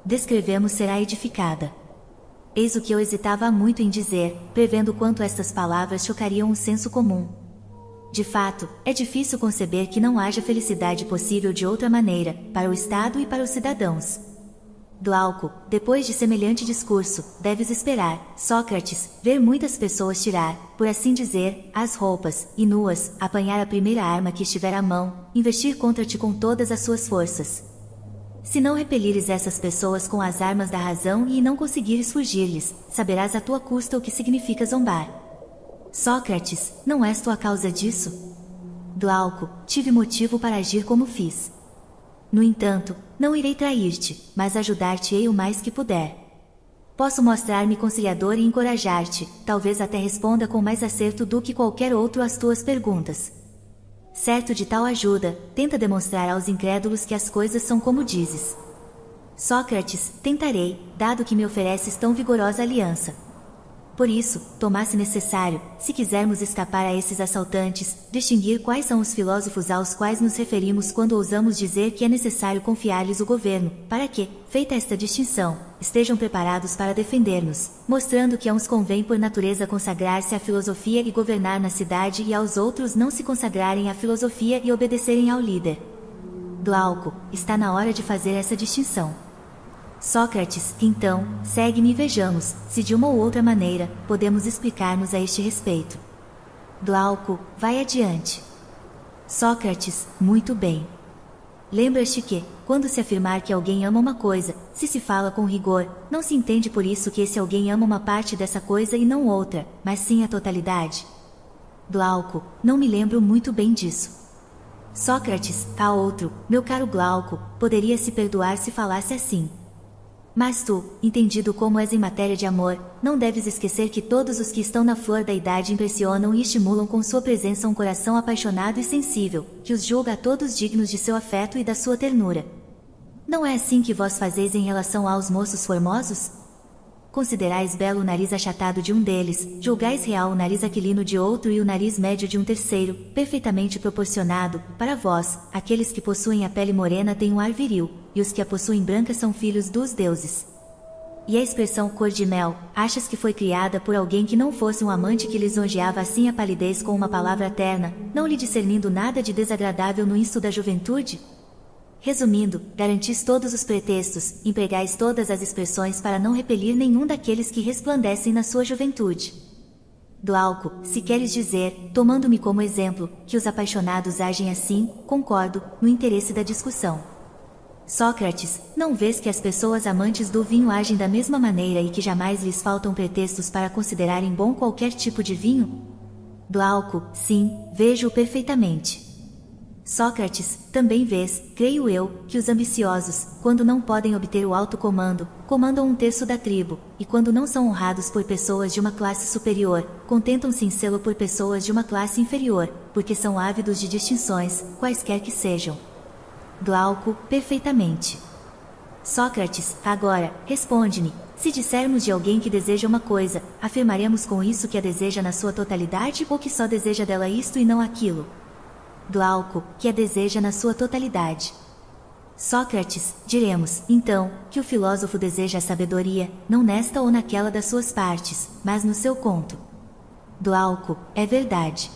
descrevemos será edificada. Eis o que eu hesitava há muito em dizer, prevendo quanto estas palavras chocariam o senso comum. De fato, é difícil conceber que não haja felicidade possível de outra maneira, para o Estado e para os cidadãos. Glauco, depois de semelhante discurso, deves esperar, Sócrates, ver muitas pessoas tirar, por assim dizer, as roupas, e nuas, apanhar a primeira arma que estiver à mão, investir contra-te com todas as suas forças. Se não repelires essas pessoas com as armas da razão e não conseguires fugir-lhes, saberás à tua custa o que significa zombar. Sócrates, não és tu a causa disso? Glauco, tive motivo para agir como fiz. No entanto, não irei trair-te, mas ajudar-te-ei o mais que puder. Posso mostrar-me conciliador e encorajar-te, talvez até responda com mais acerto do que qualquer outro às tuas perguntas. Certo de tal ajuda, tenta demonstrar aos incrédulos que as coisas são como dizes. Sócrates, tentarei, dado que me ofereces tão vigorosa aliança. Por isso, tomasse necessário, se quisermos escapar a esses assaltantes, distinguir quais são os filósofos aos quais nos referimos quando ousamos dizer que é necessário confiar-lhes o governo, para que, feita esta distinção, estejam preparados para defender-nos, mostrando que a uns convém por natureza consagrar-se à filosofia e governar na cidade e aos outros não se consagrarem à filosofia e obedecerem ao líder. Glauco, está na hora de fazer essa distinção. Sócrates, então, segue-me e vejamos, se de uma ou outra maneira, podemos explicar-nos a este respeito. Glauco, vai adiante. Sócrates, muito bem. Lembra-te que, quando se afirmar que alguém ama uma coisa, se fala com rigor, não se entende por isso que esse alguém ama uma parte dessa coisa e não outra, mas sim a totalidade. Glauco, não me lembro muito bem disso. Sócrates, há outro, meu caro Glauco, poderia se perdoar se falasse assim. Mas tu, entendido como és em matéria de amor, não deves esquecer que todos os que estão na flor da idade impressionam e estimulam com sua presença um coração apaixonado e sensível, que os julga a todos dignos de seu afeto e da sua ternura. Não é assim que vós fazeis em relação aos moços formosos? Considerais belo o nariz achatado de um deles, julgais real o nariz aquilino de outro e o nariz médio de um terceiro, perfeitamente proporcionado. Para vós, aqueles que possuem a pele morena têm um ar viril, e os que a possuem branca são filhos dos deuses. E a expressão cor de mel, achas que foi criada por alguém que não fosse um amante que lisonjeava assim a palidez com uma palavra terna, não lhe discernindo nada de desagradável no insto da juventude? Resumindo, garantis todos os pretextos, empregais todas as expressões para não repelir nenhum daqueles que resplandecem na sua juventude. Glauco, se queres dizer, tomando-me como exemplo, que os apaixonados agem assim, concordo, no interesse da discussão. Sócrates, não vês que as pessoas amantes do vinho agem da mesma maneira e que jamais lhes faltam pretextos para considerarem bom qualquer tipo de vinho? Glauco, sim, vejo-o perfeitamente. Sócrates, também vês, creio eu, que os ambiciosos, quando não podem obter o alto comando, comandam um terço da tribo, e quando não são honrados por pessoas de uma classe superior, contentam-se em sê-lo por pessoas de uma classe inferior, porque são ávidos de distinções, quaisquer que sejam. Glauco, perfeitamente. Sócrates, agora, responde-me, se dissermos de alguém que deseja uma coisa, afirmaremos com isso que a deseja na sua totalidade ou que só deseja dela isto e não aquilo? Glauco, que a deseja na sua totalidade. Sócrates, diremos, então, que o filósofo deseja a sabedoria, não nesta ou naquela das suas partes, mas no seu conto. Glauco, é verdade.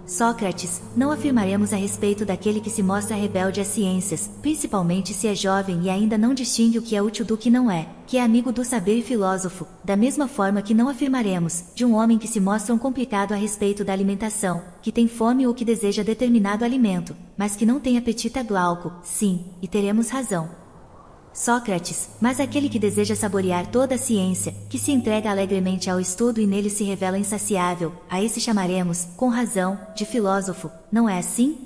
Sócrates, não afirmaremos a respeito daquele que se mostra rebelde às ciências, principalmente se é jovem e ainda não distingue o que é útil do que não é, que é amigo do saber e filósofo, da mesma forma que não afirmaremos, de um homem que se mostra um complicado a respeito da alimentação, que tem fome ou que deseja determinado alimento, mas que não tem apetite a Glauco, sim, e teremos razão. Sócrates, mas aquele que deseja saborear toda a ciência, que se entrega alegremente ao estudo e nele se revela insaciável, a esse chamaremos, com razão, de filósofo, não é assim?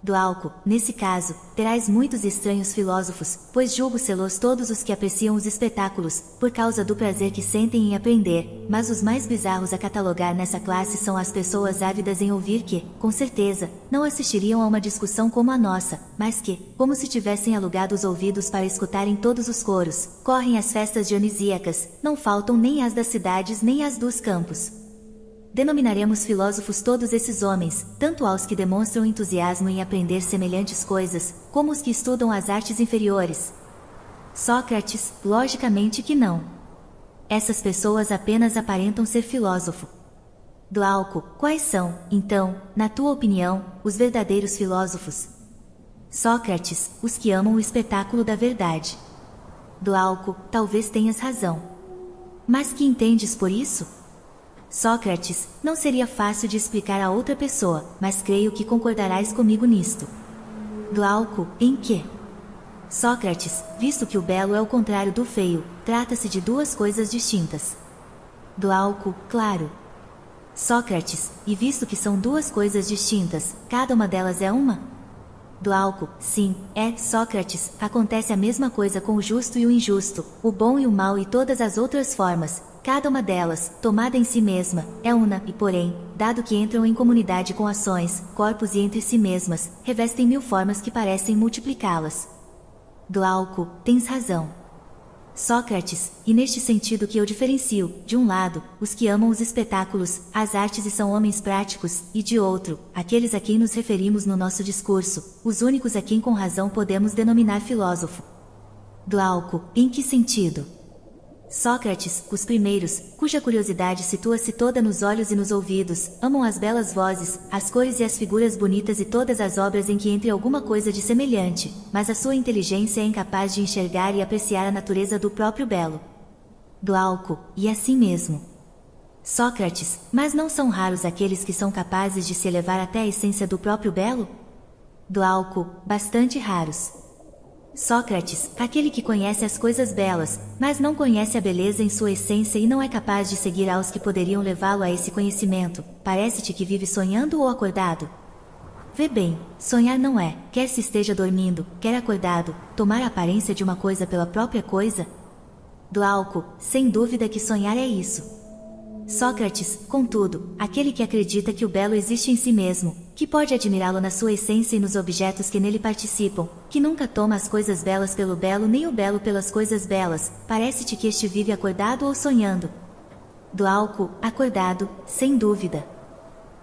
Glauco, nesse caso, terás muitos estranhos filósofos, pois julgo-se-los todos os que apreciam os espetáculos, por causa do prazer que sentem em aprender, mas os mais bizarros a catalogar nessa classe são as pessoas ávidas em ouvir que, com certeza, não assistiriam a uma discussão como a nossa, mas que, como se tivessem alugado os ouvidos para escutarem todos os coros, correm às festas dionisíacas, não faltam nem as das cidades nem as dos campos. Denominaremos filósofos todos esses homens, tanto aos que demonstram entusiasmo em aprender semelhantes coisas, como os que estudam as artes inferiores. Sócrates, logicamente que não. Essas pessoas apenas aparentam ser filósofo. Glauco, quais são, então, na tua opinião, os verdadeiros filósofos? Sócrates, os que amam o espetáculo da verdade. Glauco, talvez tenhas razão. Mas que entendes por isso? Sócrates, não seria fácil de explicar a outra pessoa, mas creio que concordarás comigo nisto. Glauco, em que? Sócrates, visto que o belo é o contrário do feio, trata-se de duas coisas distintas. Glauco, claro. Sócrates, e visto que são duas coisas distintas, cada uma delas é uma? Glauco, sim, é, Sócrates, acontece a mesma coisa com o justo e o injusto, o bom e o mal e todas as outras formas. Cada uma delas, tomada em si mesma, é una, e porém, dado que entram em comunidade com ações, corpos e entre si mesmas, revestem mil formas que parecem multiplicá-las. Glauco, tens razão. Sócrates, e neste sentido que eu diferencio, de um lado, os que amam os espetáculos, as artes e são homens práticos, e de outro, aqueles a quem nos referimos no nosso discurso, os únicos a quem com razão podemos denominar filósofo. Glauco, em que sentido? Sócrates, os primeiros, cuja curiosidade situa-se toda nos olhos e nos ouvidos, amam as belas vozes, as cores e as figuras bonitas e todas as obras em que entre alguma coisa de semelhante, mas a sua inteligência é incapaz de enxergar e apreciar a natureza do próprio belo. Glauco, e assim mesmo. Sócrates, mas não são raros aqueles que são capazes de se elevar até a essência do próprio belo? Glauco, bastante raros. Sócrates, aquele que conhece as coisas belas, mas não conhece a beleza em sua essência e não é capaz de seguir aos que poderiam levá-lo a esse conhecimento, parece-te que vive sonhando ou acordado? Vê bem, sonhar não é, quer se esteja dormindo, quer acordado, tomar a aparência de uma coisa pela própria coisa? Glauco, sem dúvida que sonhar é isso. Sócrates, contudo, aquele que acredita que o belo existe em si mesmo, que pode admirá-lo na sua essência e nos objetos que nele participam, que nunca toma as coisas belas pelo belo nem o belo pelas coisas belas, parece-te que este vive acordado ou sonhando? Glauco, acordado, sem dúvida.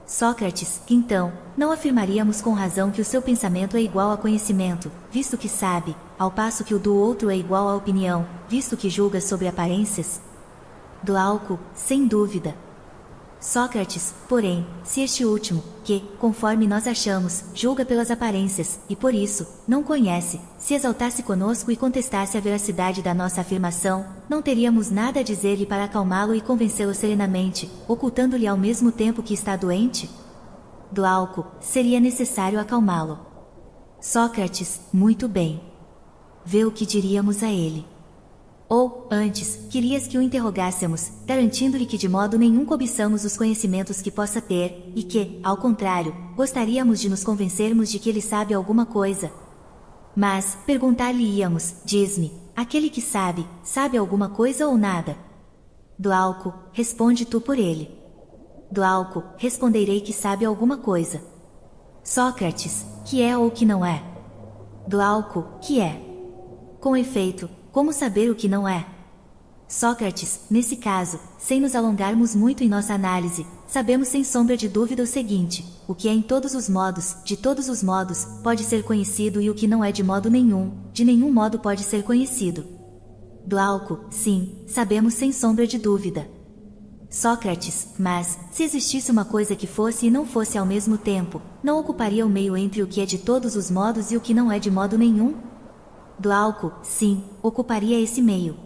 Sócrates, então, não afirmaríamos com razão que o seu pensamento é igual a conhecimento, visto que sabe, ao passo que o do outro é igual à opinião, visto que julga sobre aparências? Glauco, sem dúvida. Sócrates, porém, se este último, que, conforme nós achamos, julga pelas aparências, e por isso, não conhece, se exaltasse conosco e contestasse a veracidade da nossa afirmação, não teríamos nada a dizer-lhe para acalmá-lo e convencê-lo serenamente, ocultando-lhe ao mesmo tempo que está doente? Glauco, seria necessário acalmá-lo. Sócrates, muito bem. Vê o que diríamos a ele. Ou, antes, querias que o interrogássemos, garantindo-lhe que de modo nenhum cobiçamos os conhecimentos que possa ter, e que, ao contrário, gostaríamos de nos convencermos de que ele sabe alguma coisa. Mas, perguntar-lhe-íamos, diz-me, aquele que sabe, sabe alguma coisa ou nada? Glauco, responde tu por ele. Glauco, responderei que sabe alguma coisa. Sócrates, que é ou que não é? Glauco, que é. Com efeito, como saber o que não é? Sócrates, nesse caso, sem nos alongarmos muito em nossa análise, sabemos sem sombra de dúvida o seguinte: o que é em todos os modos, de todos os modos, pode ser conhecido e o que não é de nenhum modo pode ser conhecido. Glauco, sim, sabemos sem sombra de dúvida. Sócrates, mas, se existisse uma coisa que fosse e não fosse ao mesmo tempo, não ocuparia o meio entre o que é de todos os modos e o que não é de modo nenhum? Glauco, sim, ocuparia esse meio.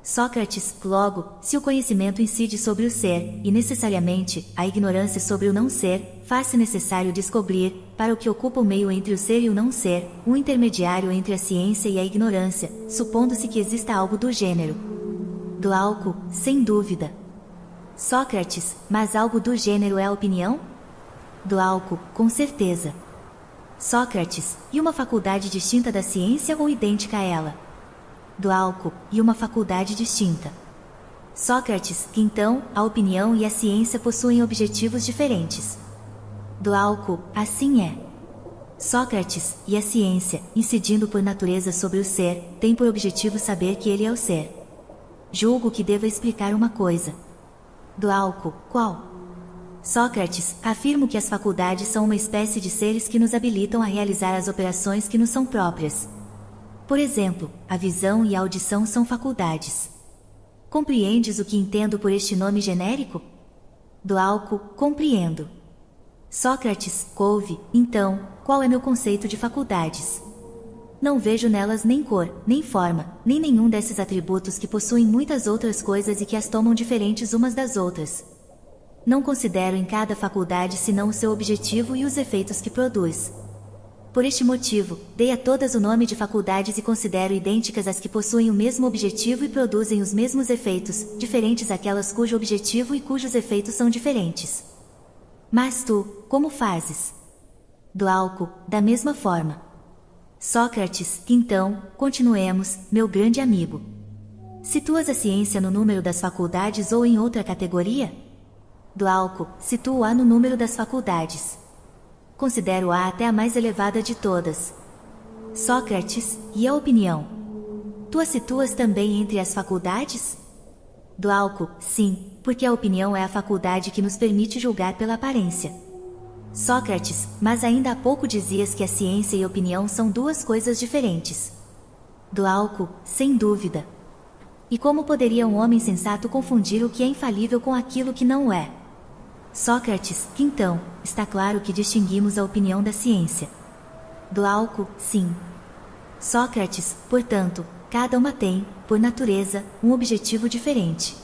Sócrates, logo, se o conhecimento incide sobre o ser, e necessariamente, a ignorância sobre o não ser, faz-se necessário descobrir, para o que ocupa o meio entre o ser e o não ser, um intermediário entre a ciência e a ignorância, supondo-se que exista algo do gênero. Glauco, sem dúvida. Sócrates, mas algo do gênero é a opinião? Glauco, com certeza. Sócrates, e uma faculdade distinta da ciência ou idêntica a ela? Glauco, e uma faculdade distinta. Sócrates, então, a opinião e a ciência possuem objetivos diferentes. Glauco, assim é. Sócrates, e a ciência, incidindo por natureza sobre o ser, tem por objetivo saber que ele é o ser. Julgo que deva explicar uma coisa. Glauco, qual? Sócrates, afirmo que as faculdades são uma espécie de seres que nos habilitam a realizar as operações que nos são próprias. Por exemplo, a visão e a audição são faculdades. Compreendes o que entendo por este nome genérico? Glauco, compreendo. Sócrates, ouve, então, qual é meu conceito de faculdades? Não vejo nelas nem cor, nem forma, nem nenhum desses atributos que possuem muitas outras coisas e que as tomam diferentes umas das outras. Não considero em cada faculdade senão o seu objetivo e os efeitos que produz. Por este motivo, dei a todas o nome de faculdades e considero idênticas as que possuem o mesmo objetivo e produzem os mesmos efeitos, diferentes aquelas cujo objetivo e cujos efeitos são diferentes. Mas tu, como fazes? Glauco, da mesma forma. Sócrates, então, continuemos, meu grande amigo. Situas a ciência no número das faculdades ou em outra categoria? Glauco, situo-a no número das faculdades. Considero-a até a mais elevada de todas. Sócrates, e a opinião? Tu a situas também entre as faculdades? Glauco, sim, porque a opinião é a faculdade que nos permite julgar pela aparência. Sócrates, mas ainda há pouco dizias que a ciência e a opinião são duas coisas diferentes. Glauco, sem dúvida. E como poderia um homem sensato confundir o que é infalível com aquilo que não é? Sócrates, então, está claro que distinguimos a opinião da ciência. Glauco, sim. Sócrates, portanto, cada uma tem, por natureza, um objetivo diferente.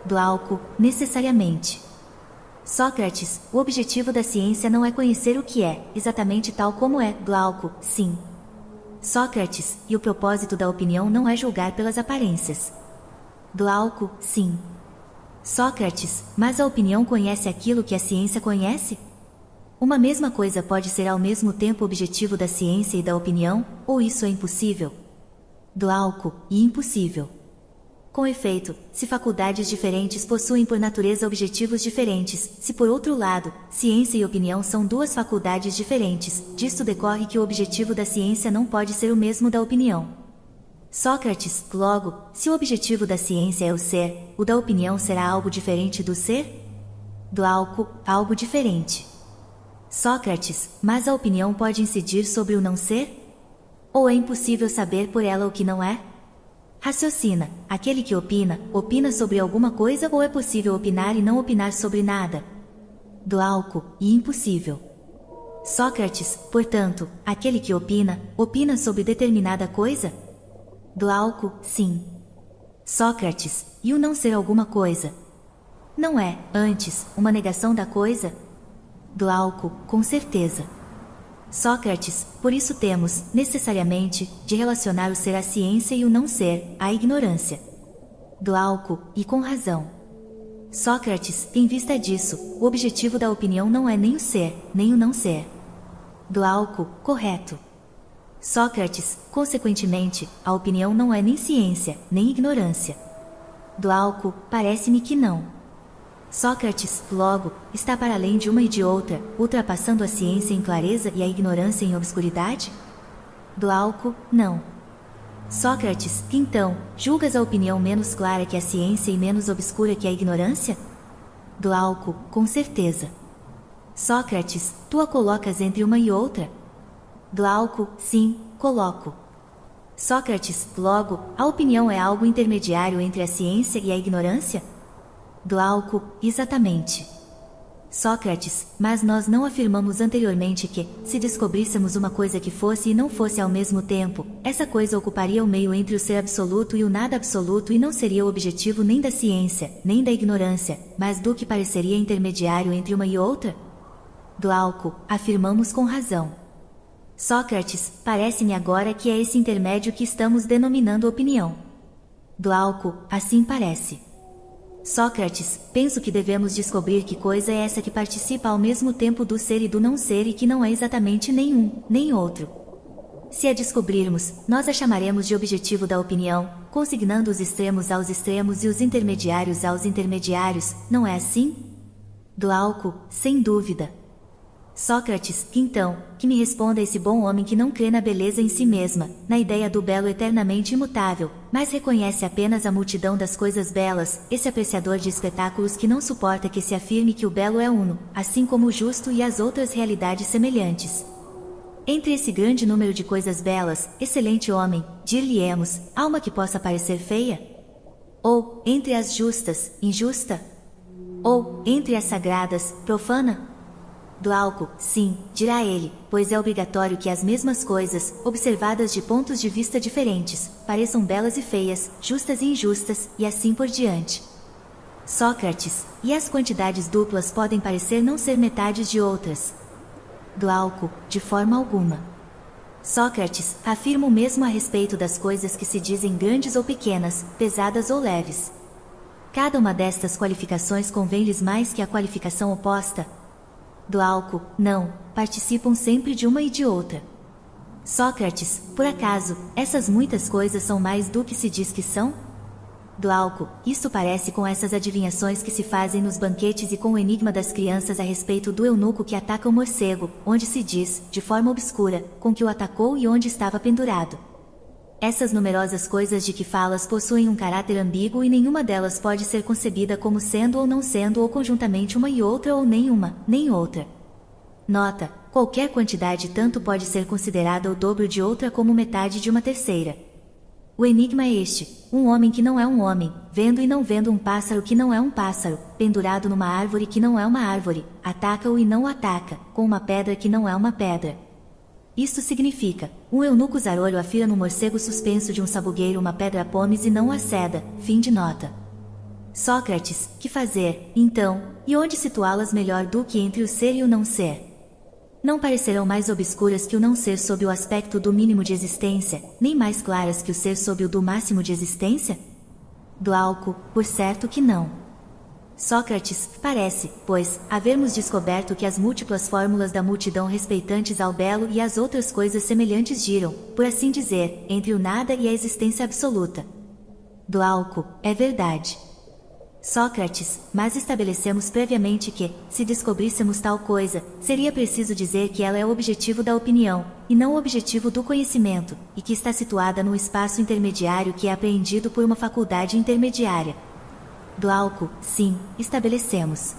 Glauco, necessariamente. Sócrates, o objetivo da ciência não é conhecer o que é, exatamente tal como é. Glauco, sim. Sócrates, e o propósito da opinião não é julgar pelas aparências. Glauco, sim. Sócrates, mas a opinião conhece aquilo que a ciência conhece? Uma mesma coisa pode ser ao mesmo tempo objetivo da ciência e da opinião, ou isso é impossível? Glauco, e impossível. Com efeito, se faculdades diferentes possuem por natureza objetivos diferentes, se por outro lado, ciência e opinião são duas faculdades diferentes, disto decorre que o objetivo da ciência não pode ser o mesmo da opinião. Sócrates, logo, se o objetivo da ciência é o ser, o da opinião será algo diferente do ser? Glauco, algo diferente. Sócrates, mas a opinião pode incidir sobre o não ser? Ou é impossível saber por ela o que não é? Raciocina, aquele que opina, opina sobre alguma coisa ou é possível opinar e não opinar sobre nada? Glauco, e impossível. Sócrates, portanto, aquele que opina, opina sobre determinada coisa? Glauco, sim. Sócrates, e o não ser alguma coisa? Não é, antes, uma negação da coisa? Glauco, com certeza. Sócrates, por isso temos, necessariamente, de relacionar o ser à ciência e o não ser, à ignorância. Glauco, e com razão. Sócrates, em vista disso, o objetivo da opinião não é nem o ser, nem o não ser. Glauco, correto. Sócrates, consequentemente, a opinião não é nem ciência, nem ignorância. Glauco, parece-me que não. Sócrates, logo, está para além de uma e de outra, ultrapassando a ciência em clareza e a ignorância em obscuridade? Glauco, não. Sócrates, então, julgas a opinião menos clara que a ciência e menos obscura que a ignorância? Glauco, com certeza. Sócrates, tu a colocas entre uma e outra? Glauco, sim, coloco. Sócrates, logo, a opinião é algo intermediário entre a ciência e a ignorância? Glauco, exatamente. Sócrates, mas nós não afirmamos anteriormente que, se descobríssemos uma coisa que fosse e não fosse ao mesmo tempo, essa coisa ocuparia o meio entre o ser absoluto e o nada absoluto e não seria o objetivo nem da ciência, nem da ignorância, mas do que pareceria intermediário entre uma e outra? Glauco, afirmamos com razão. Sócrates, parece-me agora que é esse intermédio que estamos denominando opinião. Glauco, assim parece. Sócrates, penso que devemos descobrir que coisa é essa que participa ao mesmo tempo do ser e do não ser e que não é exatamente nenhum, nem outro. Se a descobrirmos, nós a chamaremos de objetivo da opinião, consignando os extremos aos extremos e os intermediários aos intermediários, não é assim? Glauco, sem dúvida. Sócrates, então, que me responda esse bom homem que não crê na beleza em si mesma, na ideia do belo eternamente imutável, mas reconhece apenas a multidão das coisas belas, esse apreciador de espetáculos que não suporta que se afirme que o belo é uno, assim como o justo e as outras realidades semelhantes. Entre esse grande número de coisas belas, excelente homem, dir-lhe-emos, alma que possa parecer feia? Ou, entre as justas, injusta? Ou, entre as sagradas, profana? Glauco, sim, dirá ele, pois é obrigatório que as mesmas coisas, observadas de pontos de vista diferentes, pareçam belas e feias, justas e injustas, e assim por diante. Sócrates, e as quantidades duplas podem parecer não ser metades de outras? Glauco, de forma alguma. Sócrates, afirma o mesmo a respeito das coisas que se dizem grandes ou pequenas, pesadas ou leves. Cada uma destas qualificações convém-lhes mais que a qualificação oposta? Glauco, não, participam sempre de uma e de outra. Sócrates, por acaso, essas muitas coisas são mais do que se diz que são? Glauco, isto parece com essas adivinhações que se fazem nos banquetes e com o enigma das crianças a respeito do eunuco que ataca o morcego, onde se diz, de forma obscura, com que o atacou e onde estava pendurado. Essas numerosas coisas de que falas possuem um caráter ambíguo e nenhuma delas pode ser concebida como sendo ou não sendo ou conjuntamente uma e outra ou nem uma, nem outra. Nota, qualquer quantidade tanto pode ser considerada o dobro de outra como metade de uma terceira. O enigma é este, um homem que não é um homem, vendo e não vendo um pássaro que não é um pássaro, pendurado numa árvore que não é uma árvore, ataca-o e não o ataca, com uma pedra que não é uma pedra. Isto significa, um eunuco zarolho afira no morcego suspenso de um sabugueiro uma pedra pomes e não a seda, fim de nota. Sócrates, que fazer, então, e onde situá-las melhor do que entre o ser e o não ser? Não parecerão mais obscuras que o não ser sob o aspecto do mínimo de existência, nem mais claras que o ser sob o do máximo de existência? Glauco, por certo que não. Sócrates, parece, pois, havermos descoberto que as múltiplas fórmulas da multidão respeitantes ao belo e às outras coisas semelhantes giram, por assim dizer, entre o nada e a existência absoluta. Glauco, é verdade. Sócrates, mas estabelecemos previamente que, se descobríssemos tal coisa, seria preciso dizer que ela é o objetivo da opinião, e não o objetivo do conhecimento, e que está situada num espaço intermediário que é apreendido por uma faculdade intermediária. Glauco, sim, estabelecemos.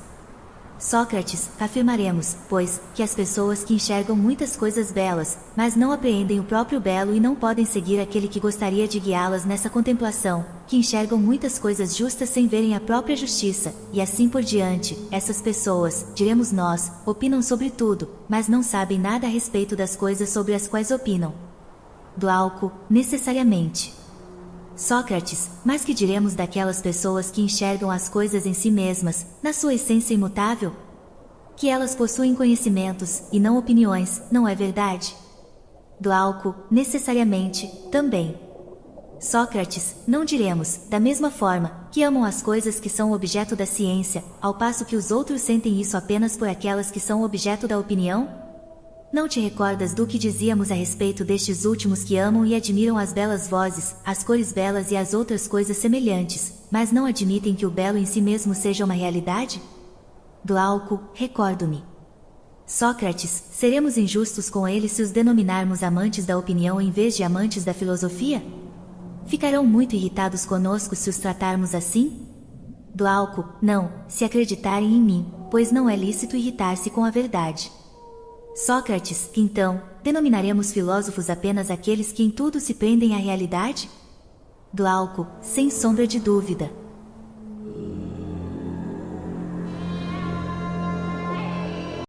Sócrates, afirmaremos, pois, que as pessoas que enxergam muitas coisas belas, mas não apreendem o próprio belo e não podem seguir aquele que gostaria de guiá-las nessa contemplação, que enxergam muitas coisas justas sem verem a própria justiça, e assim por diante, essas pessoas, diremos nós, opinam sobre tudo, mas não sabem nada a respeito das coisas sobre as quais opinam. Glauco, necessariamente. Sócrates, mas que diremos daquelas pessoas que enxergam as coisas em si mesmas, na sua essência imutável? Que elas possuem conhecimentos, e não opiniões, não é verdade? Glauco, necessariamente, também. Sócrates, não diremos, da mesma forma, que amam as coisas que são objeto da ciência, ao passo que os outros sentem isso apenas por aquelas que são objeto da opinião? Não te recordas do que dizíamos a respeito destes últimos que amam e admiram as belas vozes, as cores belas e as outras coisas semelhantes, mas não admitem que o belo em si mesmo seja uma realidade? Glauco, recordo-me. Sócrates, seremos injustos com eles se os denominarmos amantes da opinião em vez de amantes da filosofia? Ficarão muito irritados conosco se os tratarmos assim? Glauco, não, se acreditarem em mim, pois não é lícito irritar-se com a verdade. Sócrates, então, denominaremos filósofos apenas aqueles que em tudo se prendem à realidade? Glauco, sem sombra de dúvida.